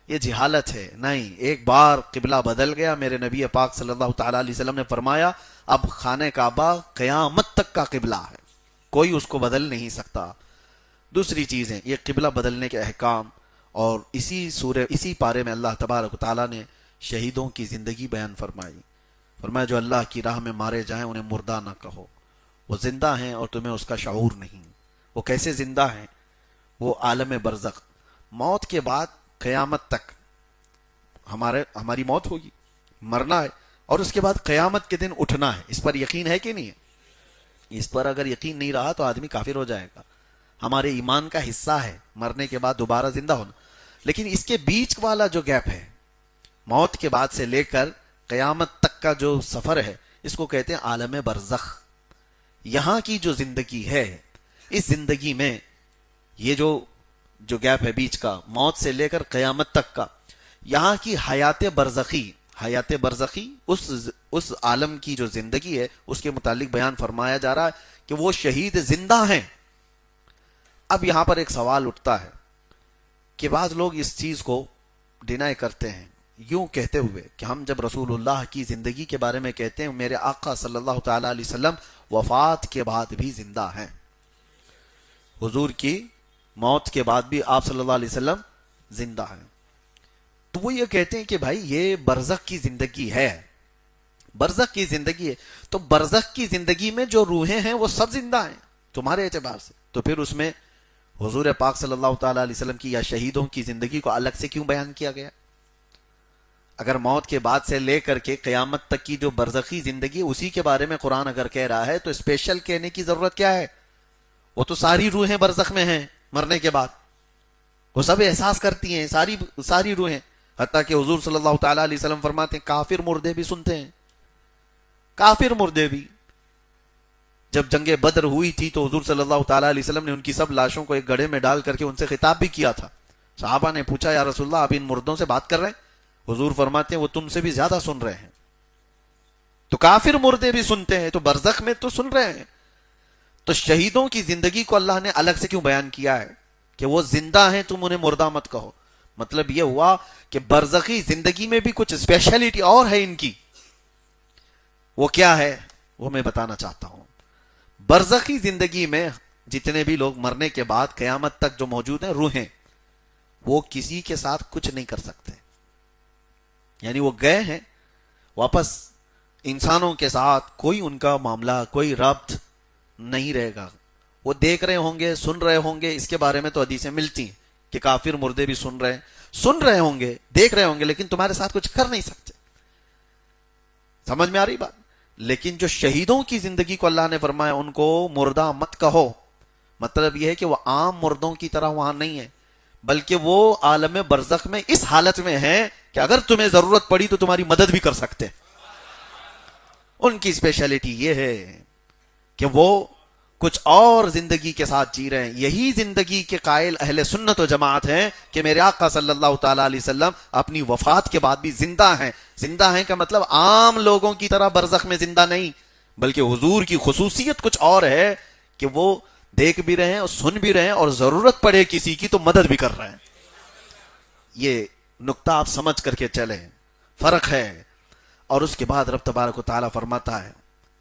یہ جہالت ہے. نہیں, ایک بار قبلہ بدل گیا, میرے نبی پاک صلی اللہ تعالیٰ علیہ وسلم نے فرمایا اب خانہ کعبہ قیامت تک کا قبلہ ہے, کوئی اس کو بدل نہیں سکتا. دوسری چیز ہے یہ قبلہ بدلنے کے احکام, اور اسی پارے میں اللہ تبارک و تعالیٰ نے شہیدوں کی زندگی بیان فرمائی. فرمایا جو اللہ کی راہ میں مارے جائیں انہیں مردہ نہ کہو, وہ زندہ ہیں اور تمہیں اس کا شعور نہیں. وہ کیسے زندہ ہیں؟ وہ عالم برزخ, موت کے بعد قیامت تک ہماری موت ہوگی, مرنا ہے, اور اس کے بعد قیامت کے دن اٹھنا ہے. اس پر یقین ہے کہ نہیں ہے؟ اس پر اگر یقین نہیں رہا تو آدمی کافر ہو جائے گا. ہمارے ایمان کا حصہ ہے مرنے کے بعد دوبارہ زندہ ہونا. لیکن اس کے بیچ والا جو گیپ ہے، موت کے بعد سے لے کر قیامت تک کا جو سفر ہے، اس کو کہتے ہیں عالم برزخ. یہاں کی جو زندگی ہے، اس زندگی میں یہ جو گیپ ہے بیچ کا، موت سے لے کر قیامت تک کا، یہاں کی حیات برزخی اس عالم کی جو زندگی ہے، اس کے متعلق بیان فرمایا جا رہا ہے کہ وہ شہید زندہ ہیں. اب یہاں پر ایک سوال اٹھتا ہے کہ بعض لوگ اس چیز کو ڈینائی کرتے ہیں، یوں کہتے ہوئے کہ ہم جب رسول اللہ کی زندگی کے بارے میں کہتے ہیں، میرے آقا صلی اللہ تعالی علیہ وسلم وفات کے بعد بھی زندہ ہیں، حضور کی موت کے بعد بھی آپ صلی اللہ علیہ وسلم زندہ ہیں. تو وہ یہ کہتے ہیں کہ بھائی یہ برزخ کی زندگی ہے، برزخ کی زندگی ہے، تو برزخ کی زندگی میں جو روحیں ہیں وہ سب زندہ ہیں تمہارے اعتبار سے. تو پھر اس میں حضور پاک صلی اللہ تعالی علیہ وسلم کی یا شہیدوں کی زندگی کو الگ سے کیوں بیان کیا گیا؟ اگر موت کے بعد سے لے کر کے قیامت تک کی جو برزخی زندگی اسی کے بارے میں قرآن اگر کہہ رہا ہے تو اسپیشل کہنے کی ضرورت کیا ہے؟ وہ تو ساری روحیں برزخ میں ہیں مرنے کے بعد، وہ سب احساس کرتی ہیں، ساری روحیں. حتیٰ کہ حضور صلی اللہ تعالی علیہ وسلم فرماتے ہیں کافر مردے بھی سنتے ہیں، کافر مردے بھی. جب جنگ بدر ہوئی تھی تو حضور صلی اللہ تعالی علیہ وسلم نے ان کی سب لاشوں کو ایک گڑھے میں ڈال کر کے ان سے خطاب بھی کیا تھا. صحابہ نے پوچھا یا رسول اللہ آپ ان مردوں سے بات کر رہے ہیں؟ حضور فرماتے ہیں وہ تم سے بھی زیادہ سن رہے ہیں. تو کافر مردے بھی سنتے ہیں، تو برزخ میں تو سن رہے ہیں. تو شہیدوں کی زندگی کو اللہ نے الگ سے کیوں بیان کیا ہے کہ وہ زندہ ہیں، تم انہیں مردہ مت کہو؟ مطلب یہ ہوا کہ برزخی زندگی میں بھی کچھ اسپیشلٹی اور ہے ان کی. وہ کیا ہے وہ میں بتانا چاہتا ہوں. برزخی زندگی میں جتنے بھی لوگ مرنے کے بعد قیامت تک جو موجود ہیں روحیں، وہ کسی کے ساتھ کچھ نہیں کر سکتے. یعنی وہ گئے ہیں واپس، انسانوں کے ساتھ کوئی ان کا معاملہ، کوئی ربط نہیں رہے گا. وہ دیکھ رہے ہوں گے، سن رہے ہوں گے. اس کے بارے میں تو حدیثیں ملتی ہیں کہ کافر مردے بھی سن رہے ہوں گے، دیکھ رہے ہوں گے، لیکن تمہارے ساتھ کچھ کر نہیں سکتے. سمجھ میں آ رہی بات؟ لیکن جو شہیدوں کی زندگی کو اللہ نے فرمایا ان کو مردہ مت کہو، مطلب یہ ہے کہ وہ عام مردوں کی طرح وہاں نہیں ہے، بلکہ وہ عالم برزخ میں اس حالت میں ہیں کہ اگر تمہیں ضرورت پڑی تو تمہاری مدد بھی کر سکتے. ان کی اسپیشلٹی یہ ہے کہ وہ کچھ اور زندگی کے ساتھ جی رہے ہیں. یہی زندگی کے قائل اہل سنت و جماعت ہیں کہ میرے آقا صلی اللہ تعالی علیہ وسلم اپنی وفات کے بعد بھی زندہ ہیں. زندہ ہیں کا مطلب عام لوگوں کی طرح برزخ میں زندہ نہیں، بلکہ حضور کی خصوصیت کچھ اور ہے کہ وہ دیکھ بھی رہے ہیں اور سن بھی رہے ہیں، اور ضرورت پڑے کسی کی تو مدد بھی کر رہے ہیں. یہ نقطہ آپ سمجھ کر کے چلیں، فرق ہے. اور اس کے بعد رب تبارک و تعالی فرماتا ہے،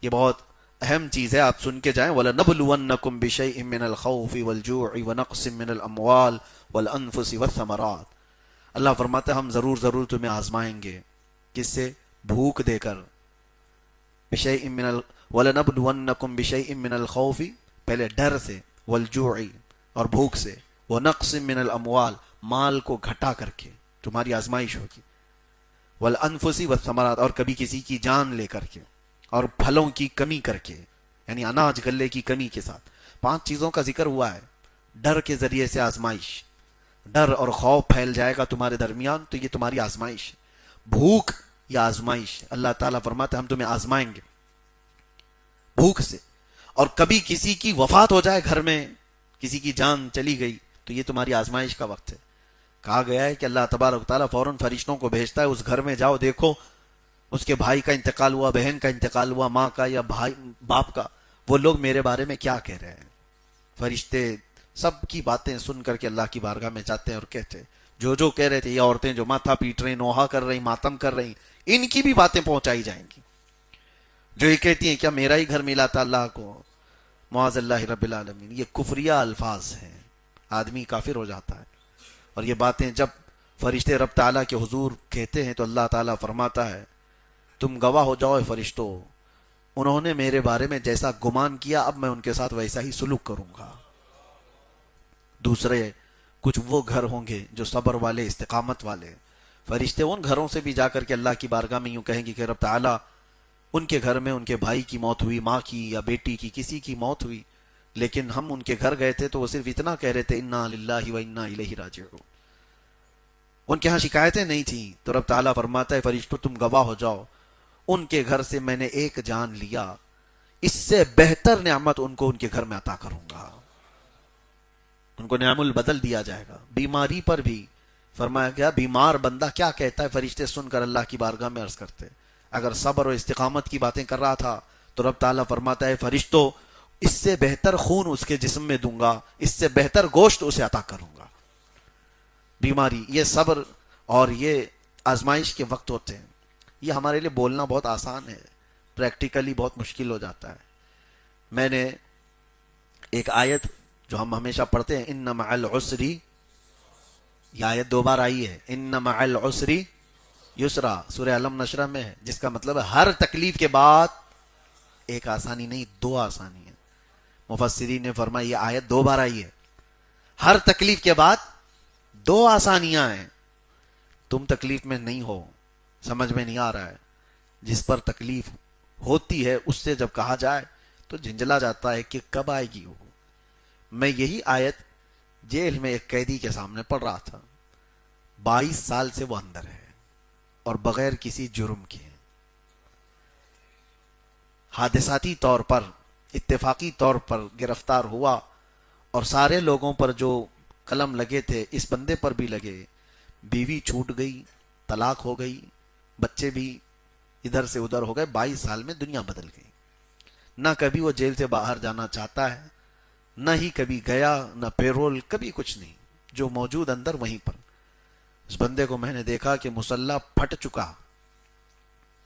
یہ بہت اہم چیز ہے، آپ سن کے جائیں، وَلَنَبْلُوَنَّكُمْ بِشَيْءٍ مِّنَ الْخَوْفِ وَالْجُوعِ وَنَقْصٍ مِّنَ الْأَمْوَالِ وَالْأَنفُسِ وَالثَّمَرَاتِ. اللہ فرماتا ہے ہم ضرور تمہیں آزمائیں گے. کس سے؟ بھوک دے کر. وَلَنَبْلُوَنَّكُمْ بِشَيْءٍ مِّنَ الْخَوْفِ پہلے ڈر سے، وَالْجُوعِ اور بھوک سے، وَنَقْصٍ مِّنَ الْأَمْوَالِ مال کو گھٹا کر کے تمہاری آزمائش ہوگی، وَالْأَنفُسِ وَالثَّمَرَاتِ اور کبھی کسی کی جان لے کر کے، اور پھلوں کی کمی کر کے، یعنی اناج غلے کی کمی کے ساتھ. 5 چیزوں کا ذکر ہوا ہے. ڈر کے ذریعے سے آزمائش، ڈر اور خوف پھیل جائے گا تمہارے درمیان تو یہ تمہاری آزمائش. بھوک یا آزمائش، اللہ تعالیٰ فرماتے ہیں ہم تمہیں آزمائیں گے بھوک سے. اور کبھی کسی کی وفات ہو جائے گھر میں، کسی کی جان چلی گئی تو یہ تمہاری آزمائش کا وقت ہے. کہا گیا ہے کہ اللہ تبارک و تعالیٰ فوراً فرشتوں کو بھیجتا ہے اس گھر میں جاؤ دیکھو اس کے بھائی کا انتقال ہوا، بہن کا انتقال ہوا، ماں کا یا بھائی باپ کا، وہ لوگ میرے بارے میں کیا کہہ رہے ہیں. فرشتے سب کی باتیں سن کر کے اللہ کی بارگاہ میں جاتے ہیں اور کہتے ہیں جو کہہ رہے تھے، یہ عورتیں جو ماتھا پیٹ رہی، نوحہ کر رہی، ماتم کر رہی، ان کی بھی باتیں پہنچائی جائیں گی. جو یہ کہتی ہیں کیا میرا ہی گھر ملا تھا اللہ کو، معاذ اللہ رب العالمین. یہ کفریہ الفاظ ہیں، آدمی کافر ہو جاتا ہے. اور یہ باتیں جب فرشتے رب تعالیٰ کے حضور کہتے ہیں تو اللہ تعالیٰ فرماتا ہے تم گواہ ہو جاؤ فرشتوں، انہوں نے میرے بارے میں جیسا گمان کیا اب میں ان کے ساتھ ویسا ہی سلوک کروں گا. دوسرے کچھ وہ گھر ہوں گے جو صبر والے، استقامت والے. فرشتے ان گھروں سے بھی جا کر کے اللہ کی بارگاہ میں یوں کہیں گے کہ رب تعالیٰ ان کے گھر میں ان کے بھائی کی موت ہوئی، ماں کی یا بیٹی کی، کسی کی موت ہوئی، لیکن ہم ان کے گھر گئے تھے تو وہ صرف اتنا کہہ رہے تھے انا للہ و انا الیہ راجعون. ان کے ہاں شکایتیں نہیں تھیں. تو رب تعالیٰ فرماتا ہے فرشتوں تم گواہ ہو جاؤ, ان کے گھر سے میں نے ایک جان لیا, اس سے بہتر نعمت ان کو ان کے گھر میں عطا کروں گا. ان کو نعم البدل دیا جائے گا. بیماری پر بھی فرمایا گیا بیمار بندہ کیا کہتا ہے, فرشتے سن کر اللہ کی بارگاہ میں عرض کرتے. اگر صبر و استقامت کی باتیں کر رہا تھا تو رب تعالیٰ فرماتا ہے فرشتوں اس سے بہتر خون اس کے جسم میں دوں گا, اس سے بہتر گوشت اسے عطا کروں گا. بیماری, یہ صبر اور یہ آزمائش کے وقت ہوتے ہیں. یہ ہمارے لیے بولنا بہت آسان ہے, پریکٹیکلی بہت مشکل ہو جاتا ہے. میں نے ایک آیت جو ہم ہمیشہ پڑھتے ہیں ان مع العسر, یہ آیت 2 بار آئی ہے, ان مع العسر یسرا, سورہ علم نشرہ میں ہے, جس کا مطلب ہے ہر تکلیف کے بعد ایک آسانی نہیں 2 آسانی ہیں. مفسرین نے فرمایا یہ آیت 2 بار آئی ہے, ہر تکلیف کے بعد 2 آسانیاں ہیں. تم تکلیف میں نہیں ہو, سمجھ میں نہیں آ رہا ہے, جس پر تکلیف ہوتی ہے اس سے جب کہا جائے تو جھنجلا جاتا ہے کہ کب آئے گی وہ. میں یہی آیت جیل میں ایک قیدی کے سامنے پڑھ رہا تھا, 22 سال سے وہ اندر ہے اور بغیر کسی جرم کے, حادثاتی طور پر اتفاقی طور پر گرفتار ہوا, اور سارے لوگوں پر جو قلم لگے تھے اس بندے پر بھی لگے. بیوی چھوٹ گئی, طلاق ہو گئی, بچے بھی ادھر سے ادھر ہو گئے. 22 سال میں دنیا بدل گئی. نہ کبھی وہ جیل سے باہر جانا چاہتا ہے, نہ ہی کبھی گیا, نہ پیرول, کبھی کچھ نہیں, جو موجود اندر وہیں پر. اس بندے کو میں نے دیکھا کہ مسلح پھٹ چکا,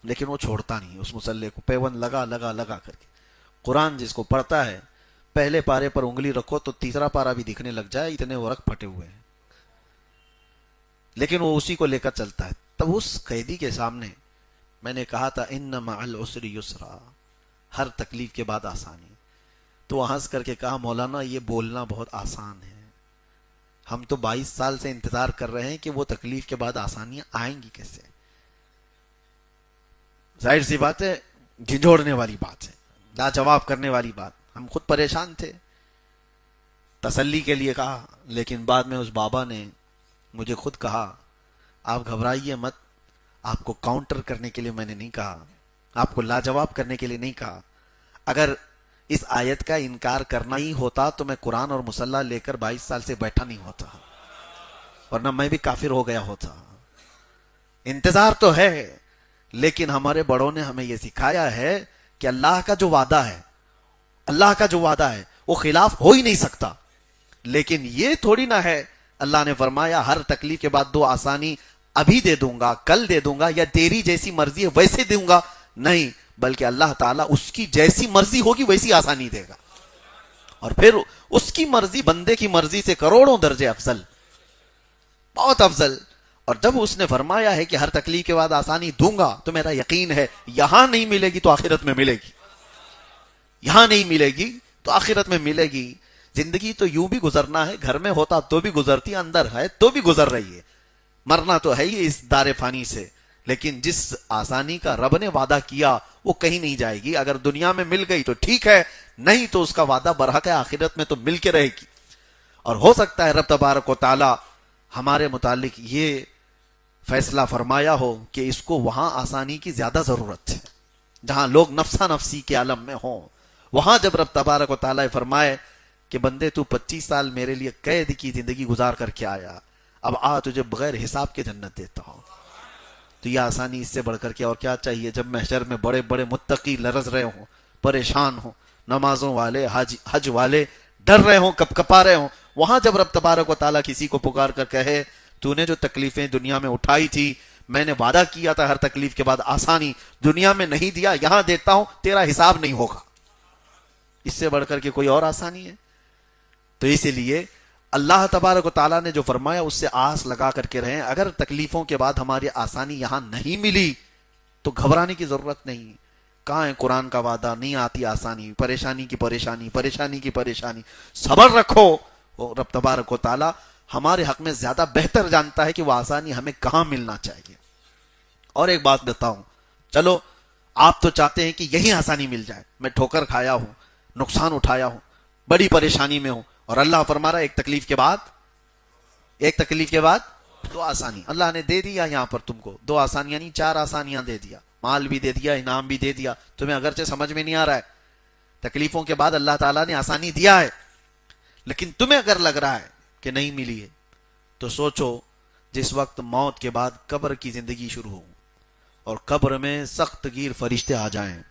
لیکن وہ چھوڑتا نہیں اس مسلح کو, پیون لگا لگا لگا کر کے. قرآن جس کو پڑھتا ہے پہلے پارے پر انگلی رکھو تو تیسرا پارا بھی دکھنے لگ جائے, اتنے ورق پھٹے ہوئے ہیں, لیکن وہ اسی کو لے کر چلتا ہے. تب اس قیدی کے سامنے میں نے کہا تھا ان مع العسر یسرا, ہر تکلیف کے بعد آسانی. تو وہ ہنس کر کے کہا مولانا یہ بولنا بہت آسان ہے, ہم تو 22 سال سے انتظار کر رہے ہیں کہ وہ تکلیف کے بعد آسانیاں آئیں گی کیسے. ظاہر سی بات ہے, جھنجھوڑنے والی بات ہے, لاجواب کرنے والی بات. ہم خود پریشان تھے, تسلی کے لیے کہا, لیکن بعد میں اس بابا نے مجھے خود کہا آپ گھبرائیے مت, آپ کو کاؤنٹر کرنے کے لیے میں نے نہیں کہا, آپ کو لاجواب کرنے کے لیے نہیں کہا. اگر اس آیت کا انکار کرنا ہی ہوتا تو میں قرآن اور مصلح لے کر 22 سال سے بیٹھا نہیں ہوتا, ورنہ میں بھی کافر ہو گیا ہوتا. انتظار تو ہے, لیکن ہمارے بڑوں نے ہمیں یہ سکھایا ہے کہ اللہ کا جو وعدہ ہے, اللہ کا جو وعدہ ہے وہ خلاف ہو ہی نہیں سکتا. لیکن یہ تھوڑی نہ ہے, اللہ نے فرمایا ہر تکلیف کے بعد 2 آسانی ابھی دے دوں گا, کل دے دوں گا, یا تیری جیسی مرضی ہے ویسے دوں گا. نہیں, بلکہ اللہ تعالیٰ اس کی جیسی مرضی ہوگی ویسی آسانی دے گا, اور پھر اس کی مرضی بندے کی مرضی سے کروڑوں درجے افضل, بہت افضل. اور جب اس نے فرمایا ہے کہ ہر تکلیف کے بعد آسانی دوں گا تو میرا یقین ہے یہاں نہیں ملے گی تو آخرت میں ملے گی, یہاں نہیں ملے گی تو آخرت میں ملے گی. زندگی تو یوں بھی گزرنا ہے, گھر میں ہوتا تو بھی گزرتی, اندر ہے تو بھی گزر رہی ہے, مرنا تو ہے ہی اس دار فانی سے. لیکن جس آسانی کا رب نے وعدہ کیا وہ کہیں نہیں جائے گی. اگر دنیا میں مل گئی تو ٹھیک ہے, نہیں تو اس کا وعدہ برحق ہے آخرت میں تو مل کے رہے گی. اور ہو سکتا ہے رب تبارک و تعالی ہمارے متعلق یہ فیصلہ فرمایا ہو کہ اس کو وہاں آسانی کی زیادہ ضرورت ہے, جہاں لوگ نفسا نفسی کے عالم میں ہوں. وہاں جب رب تبارک و تعالی فرمائے کہ بندے تو 25 سال میرے لیے قید کی زندگی گزار کر کے آیا, اب آ تجھے بغیر حساب کے جنت دیتا ہوں, تو یہ آسانی اس سے بڑھ کر کے اور کیا چاہیے. جب محشر میں بڑے بڑے متقی لرز رہے ہوں, پریشان ہوں, نمازوں والے, حج والے ڈر رہے ہوں, کپ کپا رہے ہوں, وہاں جب رب تبارک و تعالیٰ کسی کو پکار کر کہے تو نے جو تکلیفیں دنیا میں اٹھائی تھی, میں نے وعدہ کیا تھا ہر تکلیف کے بعد آسانی, دنیا میں نہیں دیا, یہاں دیتا ہوں, تیرا حساب نہیں ہوگا, اس سے بڑھ کر کے کوئی اور آسانی ہے. تو اسی لیے اللہ تبارک و تعالیٰ نے جو فرمایا اس سے آس لگا کر کے رہیں. اگر تکلیفوں کے بعد ہماری آسانی یہاں نہیں ملی تو گھبرانے کی ضرورت نہیں. کہاں ہے قرآن کا وعدہ, نہیں آتی آسانی, پریشانی کی پریشانی, پریشانی کی پریشانی, صبر رکھو. رب تبارک و تعالیٰ ہمارے حق میں زیادہ بہتر جانتا ہے کہ وہ آسانی ہمیں کہاں ملنا چاہیے. اور ایک بات بتاؤں, چلو آپ تو چاہتے ہیں کہ یہی آسانی مل جائے, میں ٹھوکر کھایا ہوں, نقصان اٹھایا ہوں, بڑی پریشانی میں ہوں، اور اللہ فرما رہا ہے ایک تکلیف کے بعد دو آسانی اللہ نے دے دیا یہاں پر تم کو، دو آسانیاں نہیں 4 آسانیاں دے دیا، مال بھی دے دیا، انعام بھی دے دیا، تمہیں اگرچہ سمجھ میں نہیں آ رہا ہے، تکلیفوں کے بعد اللہ تعالیٰ نے آسانی دیا ہے، لیکن تمہیں اگر لگ رہا ہے کہ نہیں ملی ہے تو سوچو جس وقت موت کے بعد قبر کی زندگی شروع ہو اور قبر میں سخت گیر فرشتے آ جائیں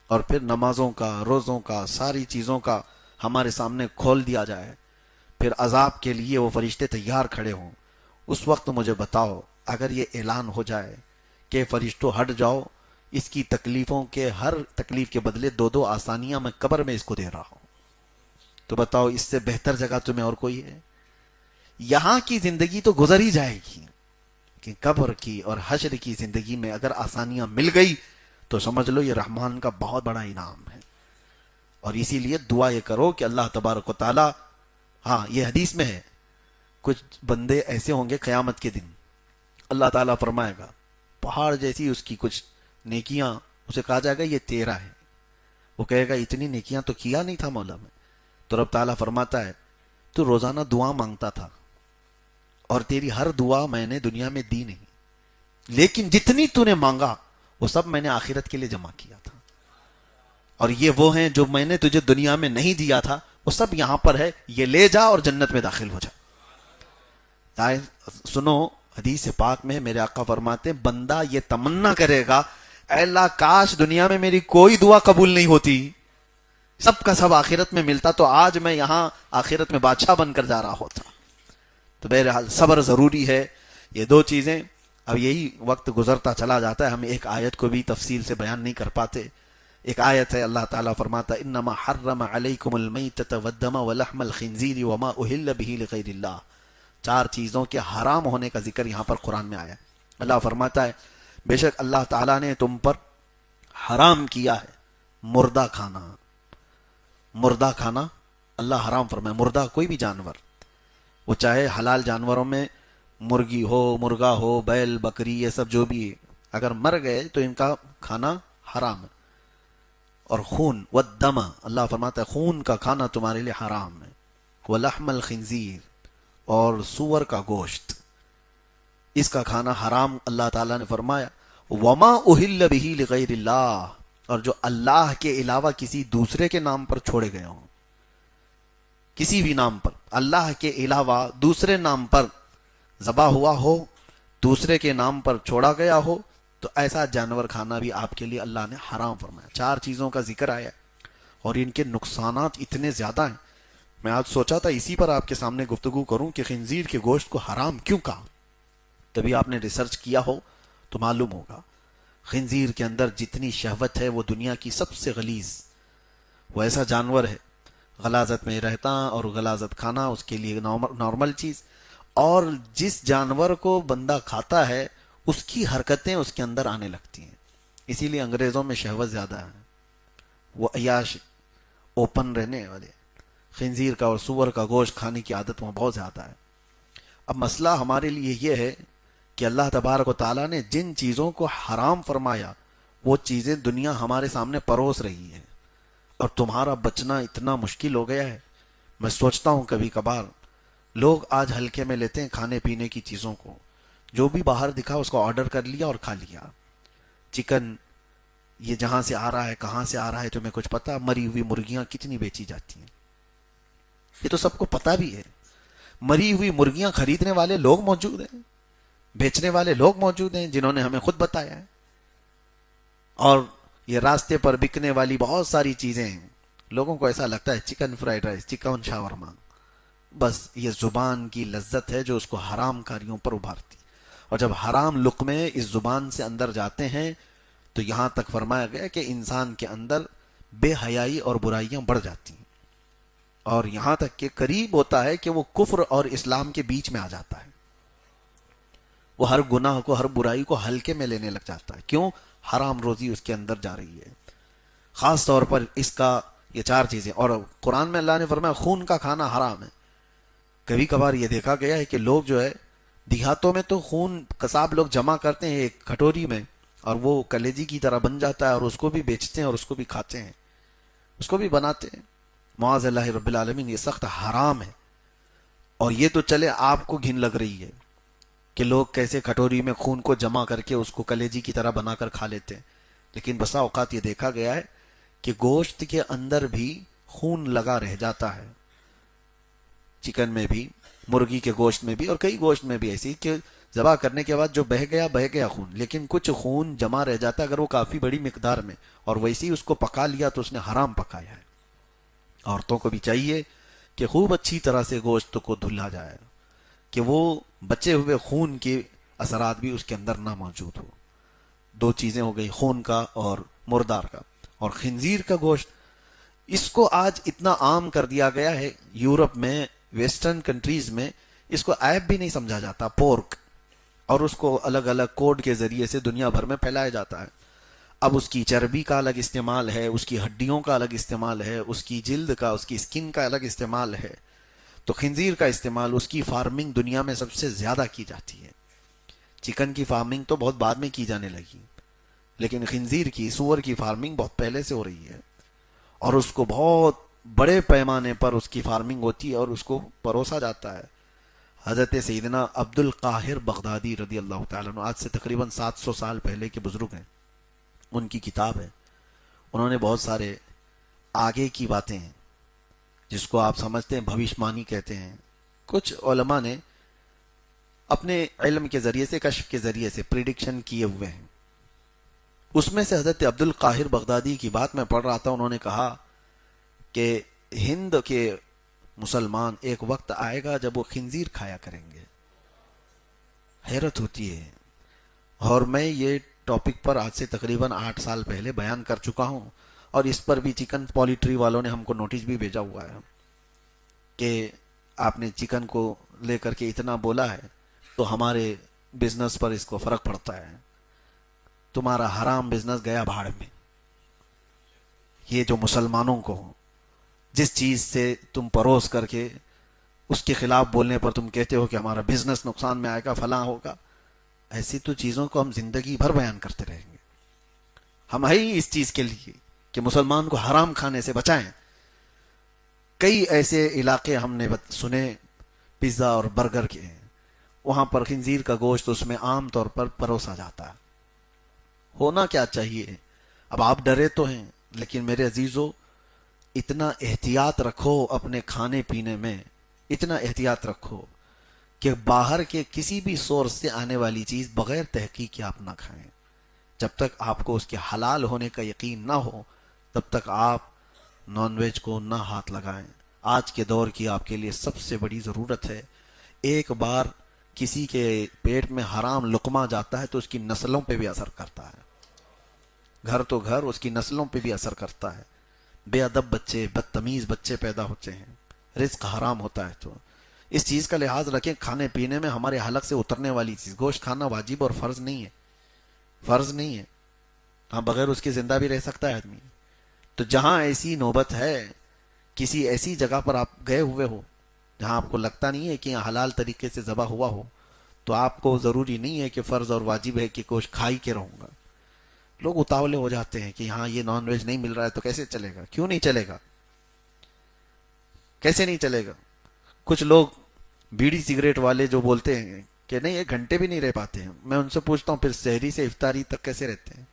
اور پھر نمازوں کا، روزوں کا، ساری چیزوں کا ہمارے سامنے کھول دیا جائے، پھر عذاب کے لیے وہ فرشتے تیار کھڑے ہوں، اس وقت مجھے بتاؤ اگر یہ اعلان ہو جائے کہ فرشتوں ہٹ جاؤ، اس کی تکلیفوں کے ہر تکلیف کے بدلے 2 آسانیاں میں قبر میں اس کو دے رہا ہوں، تو بتاؤ اس سے بہتر جگہ تمہیں اور کوئی ہے؟ یہاں کی زندگی تو گزر ہی جائے گی کہ قبر کی اور حشر کی زندگی میں اگر آسانیاں مل گئی تو سمجھ لو یہ رحمان کا بہت بڑا انعام ہے، اور اسی لیے دعا یہ کرو کہ اللہ تبارک و تعالی، ہاں یہ حدیث میں ہے، کچھ بندے ایسے ہوں گے قیامت کے دن اللہ تعالیٰ فرمائے گا پہاڑ جیسی اس کی کچھ نیکیاں، اسے کہا جائے گا یہ تیرا ہے، وہ کہے گا اتنی نیکیاں تو کیا نہیں تھا مولا میں، تو رب تعالیٰ فرماتا ہے تو روزانہ دعا مانگتا تھا اور تیری ہر دعا میں نے دنیا میں دی نہیں، لیکن جتنی تو نے مانگا وہ سب میں نے آخرت کے لیے جمع کیا تھا، اور یہ وہ ہیں جو میں نے تجھے دنیا میں نہیں دیا تھا وہ سب یہاں پر ہے، یہ لے جا اور جنت میں داخل ہو جا۔ سنو حدیث پاک میں میرے آقا فرماتے ہیں بندہ یہ تمنا کرے گا اے اللہ کاش دنیا میں میری کوئی دعا قبول نہیں ہوتی، سب کا سب آخرت میں ملتا تو آج میں یہاں آخرت میں بادشاہ بن کر جا رہا ہوتا۔ تو بہرحال صبر ضروری ہے، یہ 2 چیزیں، اب یہی وقت گزرتا چلا جاتا ہے، ہم ایک آیت کو بھی تفصیل سے بیان نہیں کر پاتے۔ ایک آیت ہے اللہ تعالیٰ فرماتا انما حرم علیکم المیتۃ والدم ولحم الخنزیر وما اہل بہ لغیر اللہ، 4 چیزوں کے حرام ہونے کا ذکر یہاں پر قرآن میں آیا ہے۔ اللہ فرماتا ہے بے شک اللہ تعالیٰ نے تم پر حرام کیا ہے مردہ کھانا، مردہ کھانا اللہ حرام فرمایا، مردہ کوئی بھی جانور، وہ چاہے حلال جانوروں میں مرغی ہو، مرغا ہو، بیل، بکری، یہ سب جو بھی اگر مر گئے تو ان کا کھانا حرام ہے، اور خون والدم اللہ فرماتا ہے خون کا کھانا تمہارے لیے حرام ہے، ولحم الخنزیر اور سور کا گوشت، اس کا کھانا حرام اللہ تعالیٰ نے فرمایا، وما اہل بہ لغیر اللہ، اور جو اللہ کے علاوہ کسی دوسرے کے نام پر چھوڑے گئے ہوں، کسی بھی نام پر اللہ کے علاوہ دوسرے نام پر ذبح ہوا ہو، دوسرے کے نام پر چھوڑا گیا ہو، تو ایسا جانور کھانا بھی آپ کے لیے اللہ نے حرام فرمایا۔ 4 چیزوں کا ذکر آیا اور ان کے نقصانات اتنے زیادہ ہیں، میں آج سوچا تھا اسی پر آپ کے سامنے گفتگو کروں کہ خنزیر کے گوشت کو حرام کیوں کہا، تبھی آپ نے ریسرچ کیا ہو تو معلوم ہوگا خنزیر کے اندر جتنی شہوت ہے وہ دنیا کی سب سے غلیظ، وہ ایسا جانور ہے غلاظت میں رہتا اور غلاظت کھانا اس کے لیے نارمل چیز، اور جس جانور کو بندہ کھاتا ہے اس کی حرکتیں اس کے اندر آنے لگتی ہیں، اسی لیے انگریزوں میں شہوت زیادہ ہے، وہ عیاش اوپن رہنے والے، خنزیر کا اور سور کا گوشت کھانے کی عادت وہاں بہت زیادہ ہے۔ اب مسئلہ ہمارے لیے یہ ہے کہ اللہ تبارک و تعالیٰ نے جن چیزوں کو حرام فرمایا وہ چیزیں دنیا ہمارے سامنے پروس رہی ہے، اور تمہارا بچنا اتنا مشکل ہو گیا ہے۔ میں سوچتا ہوں کبھی کبھار لوگ آج ہلکے میں لیتے ہیں کھانے پینے کی چیزوں کو، جو بھی باہر دکھا اس کو آرڈر کر لیا اور کھا لیا۔ چکن یہ جہاں سے آ رہا ہے کہاں سے آ رہا ہے تمہیں کچھ پتا؟ مری ہوئی مرغیاں کتنی بیچی جاتی ہیں یہ تو سب کو پتا بھی ہے، مری ہوئی مرغیاں خریدنے والے لوگ موجود ہیں، بیچنے والے لوگ موجود ہیں جنہوں نے ہمیں خود بتایا ہے، اور یہ راستے پر بکنے والی بہت ساری چیزیں ہیں، لوگوں کو ایسا لگتا ہے چکن فرائیڈ رائس، چکن شاورما، بس یہ زبان کی لذت ہے جو اس کو حرام کاریوں پر ابھارتی، اور جب حرام لقمے اس زبان سے اندر جاتے ہیں تو یہاں تک فرمایا گیا کہ انسان کے اندر بے حیائی اور برائیاں بڑھ جاتی ہیں، اور یہاں تک کہ قریب ہوتا ہے کہ وہ کفر اور اسلام کے بیچ میں آ جاتا ہے، وہ ہر گناہ کو، ہر برائی کو ہلکے میں لینے لگ جاتا ہے، کیوں؟ حرام روزی اس کے اندر جا رہی ہے۔ خاص طور پر اس کا یہ 4 چیزیں، اور قرآن میں اللہ نے فرمایا خون کا کھانا حرام ہے۔ کبھی کبھار یہ دیکھا گیا ہے کہ لوگ جو ہے دیہاتوں میں تو خون قصاب لوگ جمع کرتے ہیں ایک کٹوری میں، اور وہ کلیجی کی طرح بن جاتا ہے، اور اس کو بھی بیچتے ہیں اور اس کو بھی کھاتے ہیں، اس کو بھی بناتے ہیں، معاذ اللہ رب العالمین، یہ سخت حرام ہے. اور یہ تو چلے آپ کو گھن لگ رہی ہے کہ لوگ کیسے کٹوری میں خون کو جمع کر کے اس کو کلیجی کی طرح بنا کر کھا لیتے ہیں، لیکن بسا اوقات یہ دیکھا گیا ہے کہ گوشت کے اندر بھی خون لگا رہ جاتا ہے. چکن میں بھی، مرغی کے گوشت میں بھی، اور کئی گوشت میں بھی ایسی کہ ذبح کرنے کے بعد جو بہہ گیا خون، لیکن کچھ خون جمع رہ جاتا ہے اگر وہ کافی بڑی مقدار میں، اور ویسے ہی اس کو پکا لیا تو اس نے حرام پکایا ہے. عورتوں کو بھی چاہیے کہ خوب اچھی طرح سے گوشت کو دھلا جائے کہ وہ بچے ہوئے خون کے اثرات بھی اس کے اندر نہ موجود ہو. دو چیزیں ہو گئی، خون کا اور مردار کا. اور خنزیر کا گوشت، اس کو آج اتنا عام کر دیا گیا ہے یورپ میں، ویسٹرن کنٹریز میں اس کو عیب بھی نہیں سمجھا جاتا، پورک، اور اس کو الگ الگ کوڈ کے ذریعے سے دنیا بھر میں پھیلایا جاتا ہے. اب اس کی چربی کا الگ استعمال ہے، اس کی ہڈیوں کا الگ استعمال ہے، اس کی جلد کا، اس کی سکن کا الگ استعمال ہے. تو خنزیر کا استعمال، اس کی فارمنگ دنیا میں سب سے زیادہ کی جاتی ہے. چکن کی فارمنگ تو بہت بعد میں کی جانے لگی، لیکن خنزیر کی، سور کی فارمنگ بہت پہلے سے ہو رہی ہے، اور اس کو بہت بڑے پیمانے پر اس کی فارمنگ ہوتی ہے اور اس کو پروسا جاتا ہے. حضرت سیدنا عبد القاہر بغدادی رضی اللہ تعالیٰ عنہ، آج سے تقریباً 700 سال پہلے کے بزرگ ہیں، ان کی کتاب ہے. انہوں نے بہت سارے آگے کی باتیں ہیں جس کو آپ سمجھتے ہیں بھوشمانی کہتے ہیں، کچھ علماء نے اپنے علم کے ذریعے سے، کشف کے ذریعے سے پریڈکشن کیے ہوئے ہیں. اس میں سے حضرت عبد القاہر بغدادی کی بات میں پڑھ رہا تھا. انہوں نے کہا کہ ہند کے مسلمان ایک وقت آئے گا جب وہ خنزیر کھایا کریں گے. حیرت ہوتی ہے. اور میں یہ ٹاپک پر آج سے تقریباً 8 سال پہلے بیان کر چکا ہوں، اور اس پر بھی چکن پولیٹری والوں نے ہم کو نوٹس بھی بھیجا ہوا ہے کہ آپ نے چکن کو لے کر کے اتنا بولا ہے تو ہمارے بزنس پر اس کو فرق پڑتا ہے، تمہارا حرام بزنس گیا بھاڑ میں. یہ جو مسلمانوں کو جس چیز سے تم پروس کر کے اس کے خلاف بولنے پر تم کہتے ہو کہ ہمارا بزنس نقصان میں آئے گا، فلاں ہوگا، ایسی تو چیزوں کو ہم زندگی بھر بیان کرتے رہیں گے. ہم ہی اس چیز کے لیے کہ مسلمان کو حرام کھانے سے بچائیں. کئی ایسے علاقے ہم نے سنے پیزا اور برگر کے ہیں، وہاں پر خنزیر کا گوشت اس میں عام طور پر پروسا جاتا ہے. ہونا کیا چاہیے؟ اب آپ ڈرے تو ہیں، لیکن میرے عزیزو اتنا احتیاط رکھو اپنے کھانے پینے میں، اتنا احتیاط رکھو کہ باہر کے کسی بھی سورس سے آنے والی چیز بغیر تحقیق کے آپ نہ کھائیں. جب تک آپ کو اس کے حلال ہونے کا یقین نہ ہو تب تک آپ نان ویج کو نہ ہاتھ لگائیں. آج کے دور کی آپ کے لیے سب سے بڑی ضرورت ہے. ایک بار کسی کے پیٹ میں حرام لقمہ جاتا ہے تو اس کی نسلوں پہ بھی اثر کرتا ہے. گھر تو گھر، اس کی نسلوں پہ بھی اثر کرتا ہے. بے ادب بچے، بدتمیز بچے پیدا ہوتے ہیں، رزق حرام ہوتا ہے. تو اس چیز کا لحاظ رکھیں. کھانے پینے میں ہمارے حلق سے اترنے والی چیز، گوشت کھانا واجب اور فرض نہیں ہے، فرض نہیں ہے. ہاں، بغیر اس کے زندہ بھی رہ سکتا ہے آدمی. تو جہاں ایسی نوبت ہے، کسی ایسی جگہ پر آپ گئے ہوئے ہو جہاں آپ کو لگتا نہیں ہے کہ یہاں حلال طریقے سے ذبح ہوا ہو، تو آپ کو ضروری نہیں ہے کہ فرض اور واجب ہے کہ گوشت کھا ہی کے رہوں گا. لوگ اتاولے ہو جاتے ہیں کہ ہاں یہ نان ویج نہیں مل رہا ہے تو کیسے چلے گا. کیوں نہیں چلے گا؟ کیسے نہیں چلے گا؟ کچھ لوگ بیڑی سگریٹ والے جو بولتے ہیں کہ نہیں 1 گھنٹے بھی نہیں رہ پاتے ہیں، میں ان سے پوچھتا ہوں پھر سحری سے افطاری تک کیسے رہتے ہیں؟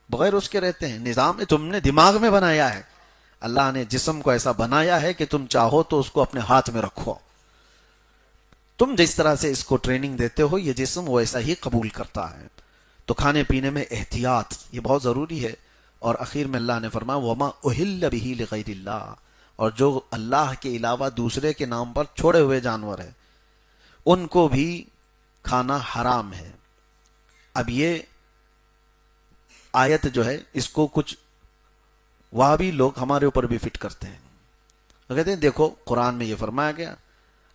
بغیر اس کے رہتے ہیں. نظام تم نے دماغ میں بنایا ہے. اللہ نے جسم کو ایسا بنایا ہے کہ تم چاہو تو اس کو اپنے ہاتھ میں رکھو. تم جس طرح سے اس کو ٹریننگ دیتے ہو یہ جسم ویسا ہی قبول کرتا ہے. تو کھانے پینے میں احتیاط یہ بہت ضروری ہے. اور اخیر میں اللہ نے فرمایا وما اہل بہ لغیر اللہ، اور جو اللہ کے علاوہ دوسرے کے نام پر چھوڑے ہوئے جانور ہیں ان کو بھی کھانا حرام ہے. اب یہ آیت جو ہے اس کو کچھ وہابی لوگ ہمارے اوپر بھی فٹ کرتے ہیں. کہتے ہیں دیکھو قرآن میں یہ فرمایا گیا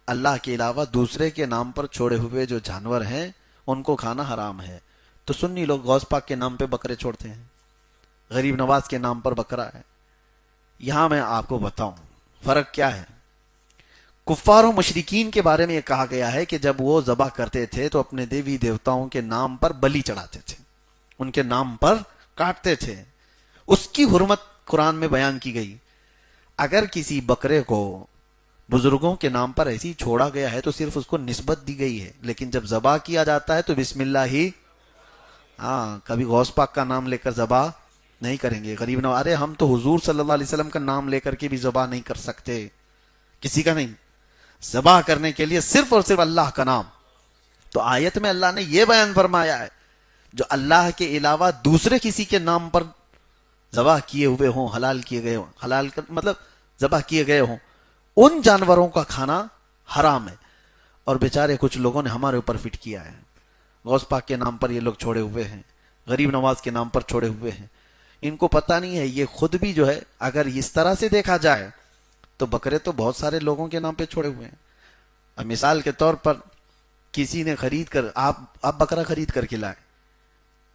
اللہ کے علاوہ دوسرے کے نام پر چھوڑے ہوئے جو جانور ہیں ان کو کھانا حرام ہے. تو سنی لوگ غوث پاک کے نام پہ بکرے چھوڑتے ہیں، غریب نواز کے نام پر بکرا ہے. یہاں میں آپ کو بتاؤں فرق کیا ہے. کفار و مشرکین کے بارے میں یہ کہا گیا ہے کہ جب وہ ذبح کرتے تھے تو اپنے دیوی دیوتاؤں کے نام پر بلی چڑھاتے تھے، ان کے نام پر کاٹتے تھے. اس کی حرمت قرآن میں بیان کی گئی. اگر کسی بکرے کو بزرگوں کے نام پر ایسی چھوڑا گیا ہے تو صرف اس کو نسبت دی گئی ہے، لیکن جب ذبح کیا جاتا ہے تو بسم اللہ ہی. ہاں، کبھی غوث پاک کا نام لے کر ذبح نہیں کریں گے. غریب نواز، ارے ہم تو حضور صلی اللہ علیہ وسلم کا نام لے کر کے بھی ذبح نہیں کر سکتے، کسی کا نہیں. ذبح کرنے کے لیے صرف اور صرف اللہ کا نام. تو آیت میں اللہ نے یہ بیان فرمایا ہے، جو اللہ کے علاوہ دوسرے کسی کے نام پر ذبح کیے ہوئے ہوں، حلال کیے گئے ہوں، مطلب ذبح کیے گئے ہوں، ان جانوروں کا کھانا حرام ہے. اور بیچارے کچھ لوگوں نے ہمارے اوپر فٹ کیا ہے، غوث پاک کے نام پر یہ لوگ چھوڑے ہوئے ہیں، غریب نواز کے نام پر چھوڑے ہوئے ہیں. ان کو پتہ نہیں ہے یہ خود بھی جو ہے، اگر اس طرح سے دیکھا جائے تو بکرے تو بہت سارے لوگوں کے نام پہ چھوڑے ہوئے ہیں. اب مثال کے طور پر کسی نے خرید کر، آپ بکرا خرید کر کے لائے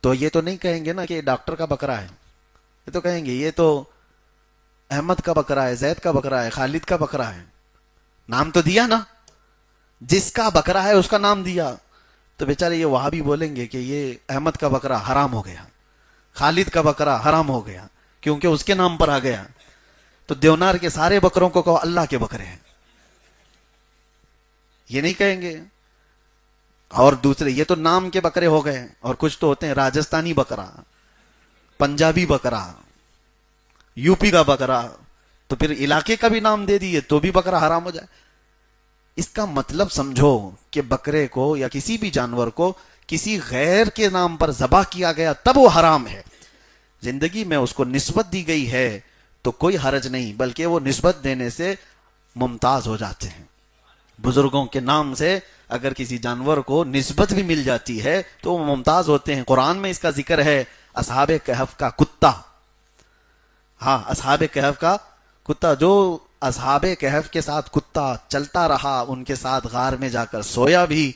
تو یہ تو نہیں کہیں گے نا کہ ڈاکٹر کا بکرا ہے، یہ تو کہیں گے یہ تو احمد کا بکرا ہے، زید کا بکرا ہے، خالد کا بکرا ہے. نام تو دیا نا، جس کا بکرا ہے اس کا نام دیا. تو بیچارے یہ وہاں بھی بولیں گے کہ یہ احمد کا بکرا حرام ہو گیا، خالد کا بکرا حرام ہو گیا کیونکہ اس کے نام پر آ گیا. تو دیونار کے سارے بکروں کو کہو اللہ کے بکرے ہیں، یہ نہیں کہیں گے. اور دوسرے یہ تو نام کے بکرے ہو گئے. اور کچھ تو ہوتے ہیں راجستھانی بکرا، پنجابی بکرا، یو پی کا بکرا، تو پھر علاقے کا بھی نام دے دیے تو بھی بکرا حرام ہو جائے. اس کا مطلب سمجھو کہ بکرے کو یا کسی بھی جانور کو کسی غیر کے نام پر ذبح کیا گیا تب وہ حرام ہے. زندگی میں اس کو نسبت دی گئی ہے تو کوئی حرج نہیں، بلکہ وہ نسبت دینے سے ممتاز ہو جاتے ہیں. بزرگوں کے نام سے اگر کسی جانور کو نسبت بھی مل جاتی ہے تو وہ ممتاز ہوتے ہیں. قرآن میں اس کا ذکر ہے، اصحاب کہف کا کتا. ہاں، اصحاب کہف کا کتا، جو اصحاب کہف کے ساتھ کتا چلتا رہا، ان کے ساتھ غار میں جا کر سویا بھی.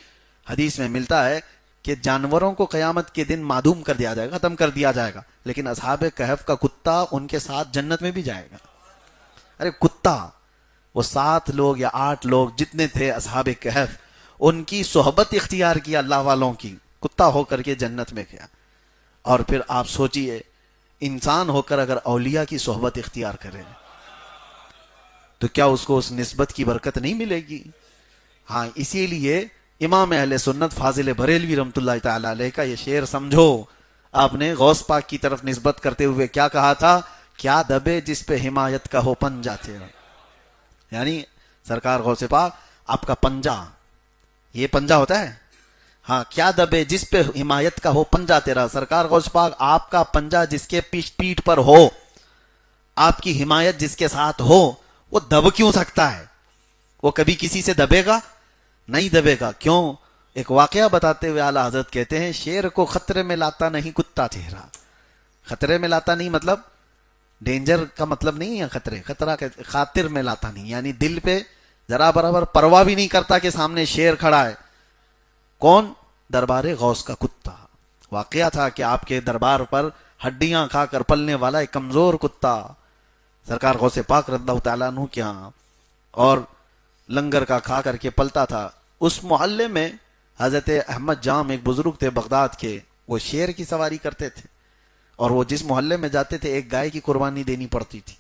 حدیث میں ملتا ہے کہ جانوروں کو قیامت کے دن معدوم کر دیا جائے گا، ختم کر دیا جائے گا، لیکن اصحاب کہف کا کتا ان کے ساتھ جنت میں بھی جائے گا. ارے کتا، وہ 7 لوگ یا 8 لوگ جتنے تھے اصحاب کہف، ان کی صحبت اختیار کیا اللہ والوں کی، کتا ہو کر کے جنت میں گیا. اور پھر آپ سوچئے انسان ہو کر اگر اولیاء کی صحبت اختیار کرے تو کیا اس کو اس نسبت کی برکت نہیں ملے گی؟ ہاں، اسی لیے امام اہل سنت فاضل بریلوی رحمۃ اللہ تعالی علیہ کا یہ شعر سمجھو. آپ نے غوث پاک کی طرف نسبت کرتے ہوئے کیا کہا تھا؟ کیا دبے جس پہ حمایت کا ہو پنجہ تیرا. یعنی سرکار غوث پاک، آپ کا پنجہ، یہ پنجہ ہوتا ہے، ہاں، کیا دبے جس پہ حمایت کا ہو پنجہ تیرا. سرکار غوث پاک، آپ کا پنجہ جس کے پیٹھ پر ہو، آپ کی حمایت جس کے ساتھ ہو، وہ دب کیوں سکتا ہے؟ وہ کبھی کسی سے دبے گا؟ نہیں دبے گا. کیوں؟ ایک واقعہ بتاتے ہوئے اعلیٰ حضرت کہتے ہیں، شیر کو خطرے میں لاتا نہیں کتا تیرا. خطرے میں لاتا نہیں مطلب ڈینجر کا مطلب نہیں ہے، خطرہ خاطر میں لاتا نہیں، یعنی دل پہ ذرا برابر پرواہ بھی نہیں کرتا کہ سامنے شیر کھڑا ہے. کون؟ دربار غوث کا کتا. واقعہ تھا کہ آپ کے دربار پر ہڈیاں کھا کر پلنے والا ایک کمزور کتا سرکار غوث پاک رضی اللہ تعالیٰ عنہ کے ہاں، اور لنگر کا کھا کر کے پلتا تھا. اس محلے میں حضرت احمد جام ایک بزرگ تھے بغداد کے، وہ شیر کی سواری کرتے تھے، اور وہ جس محلے میں جاتے تھے ایک گائے کی قربانی دینی پڑتی تھی.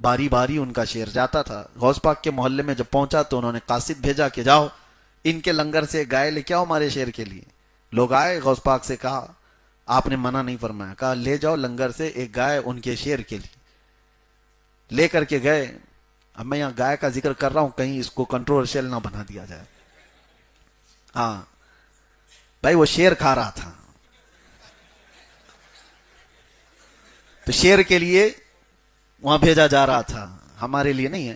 باری باری ان کا شیر جاتا تھا. غوث پاک کے محلے میں جب پہنچا تو انہوں نے قاصد بھیجا کہ جاؤ ان کے لنگر سے گائے لے کے آؤ ہمارے شیر کے لیے. لوگ آئے، غوث پاک سے کہا، آپ نے منع نہیں فرمایا، کہا لے جاؤ لنگر سے ایک گائے ان کے شیر کے لیے. لے کر کے گئے. اب میں یہاں گائے کا ذکر کر رہا ہوں کہیں اس کو کنٹروورشل نہ بنا دیا جائے. ہاں بھائی، وہ شیر کھا رہا تھا تو شیر کے لیے وہاں بھیجا جا رہا تھا، ہمارے لیے نہیں ہے.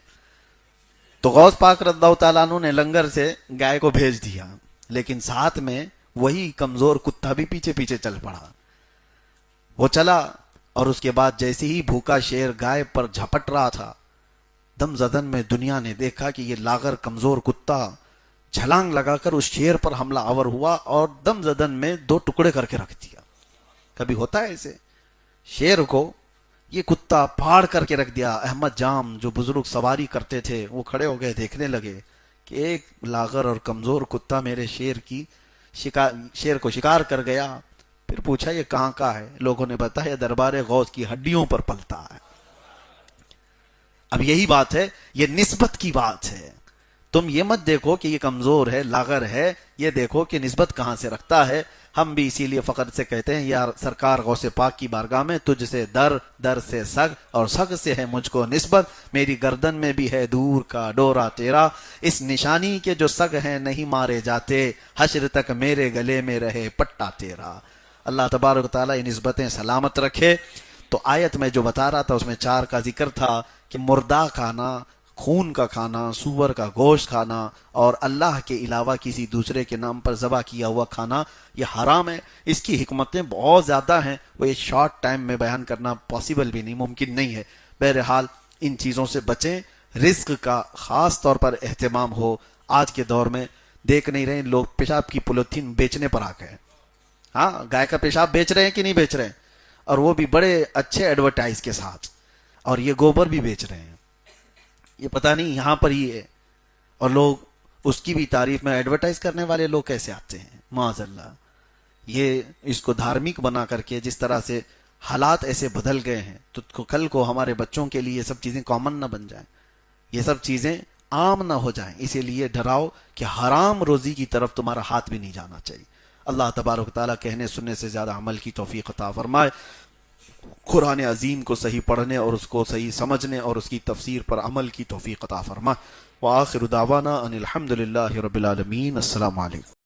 تو غوث پاک رضی اللہ تعالیٰ عنہ نے لنگر سے گائے کو بھیج دیا، لیکن ساتھ میں وہی کمزور کتا بھی پیچھے پیچھے چل پڑا. وہ چلا، اور اس کے بعد جیسے ہی بھوکا شیر گائے پر جھپٹ رہا تھا، دم زدن میں دنیا نے دیکھا کہ یہ لاغر کمزور کتا چھلانگ لگا کر اس شیر پر حملہ آور ہوا اور دم زدن میں 2 ٹکڑے کر کے رکھ دیا. کبھی ہوتا ہے ایسے؟ شیر کو یہ کتا پھاڑ کر کے رکھ دیا. احمد جام جو بزرگ سواری کرتے تھے وہ کھڑے ہو گئے، دیکھنے لگے کہ ایک لاغر اور کمزور کتا میرے شیر کو شکار کر گیا. پھر پوچھا یہ کہاں کا ہے؟ لوگوں نے بتایا دربار غوث کی ہڈیوں پر پلتا ہے. اب یہی بات ہے، یہ نسبت کی بات ہے. تم یہ مت دیکھو کہ یہ کمزور ہے، لاغر ہے، یہ دیکھو کہ نسبت کہاں سے رکھتا ہے. ہم بھی اسی لیے فخر سے کہتے ہیں یا سرکار غوث پاک کی بارگاہ میں تجھ سے در، در سے سگ، اور سگ سے ہے مجھ کو نسبت. میری گردن میں بھی ہے دور کا ڈورا تیرا، اس نشانی کے جو سگ ہیں نہیں مارے جاتے، حشر تک میرے گلے میں رہے پٹا تیرا. اللہ تبارک و تعالیٰ یہ نسبتیں سلامت رکھے. تو آیت میں جو بتا رہا تھا اس میں 4 کا ذکر تھا کہ مردہ کھانا، خون کا کھانا، سور کا گوشت کھانا، اور اللہ کے علاوہ کسی دوسرے کے نام پر ذبح کیا ہوا کھانا یہ حرام ہے. اس کی حکمتیں بہت زیادہ ہیں، وہ ایک شارٹ ٹائم میں بیان کرنا پاسبل بھی نہیں، ممکن نہیں ہے. بہرحال ان چیزوں سے بچیں، رزق کا خاص طور پر اہتمام ہو. آج کے دور میں دیکھ نہیں رہے لوگ پیشاب کی پولیتھین بیچنے پر آ گئے. ہاں، گائے کا پیشاب بیچ رہے ہیں کہ نہیں بیچ رہے ہیں، اور وہ بھی بڑے اچھے ایڈورٹائز کے ساتھ. اور یہ گوبر بھی بیچ رہے ہیں، یہ پتہ نہیں یہاں پر ہی ہے. اور لوگ اس کی بھی تعریف میں، ایڈورٹائز کرنے والے لوگ کیسے آتے ہیں معاذ اللہ. یہ اس کو دھارمک بنا کر کے جس طرح سے حالات ایسے بدل گئے ہیں، تو کل کو ہمارے بچوں کے لیے یہ سب چیزیں کامن نہ بن جائیں، یہ سب چیزیں عام نہ ہو جائیں. اسی لیے ڈراؤ کہ حرام روزی کی طرف تمہارا ہاتھ بھی نہیں جانا چاہیے. اللہ تبارک و تعالیٰ کہنے سننے سے زیادہ عمل کی توفیق عطا فرمائے. قرآن عظیم کو صحیح پڑھنے اور اس کو صحیح سمجھنے اور اس کی تفسیر پر عمل کی توفیق عطا فرمائے. وآخر دعوانا ان الحمد للہ رب العالمین. السلام علیکم.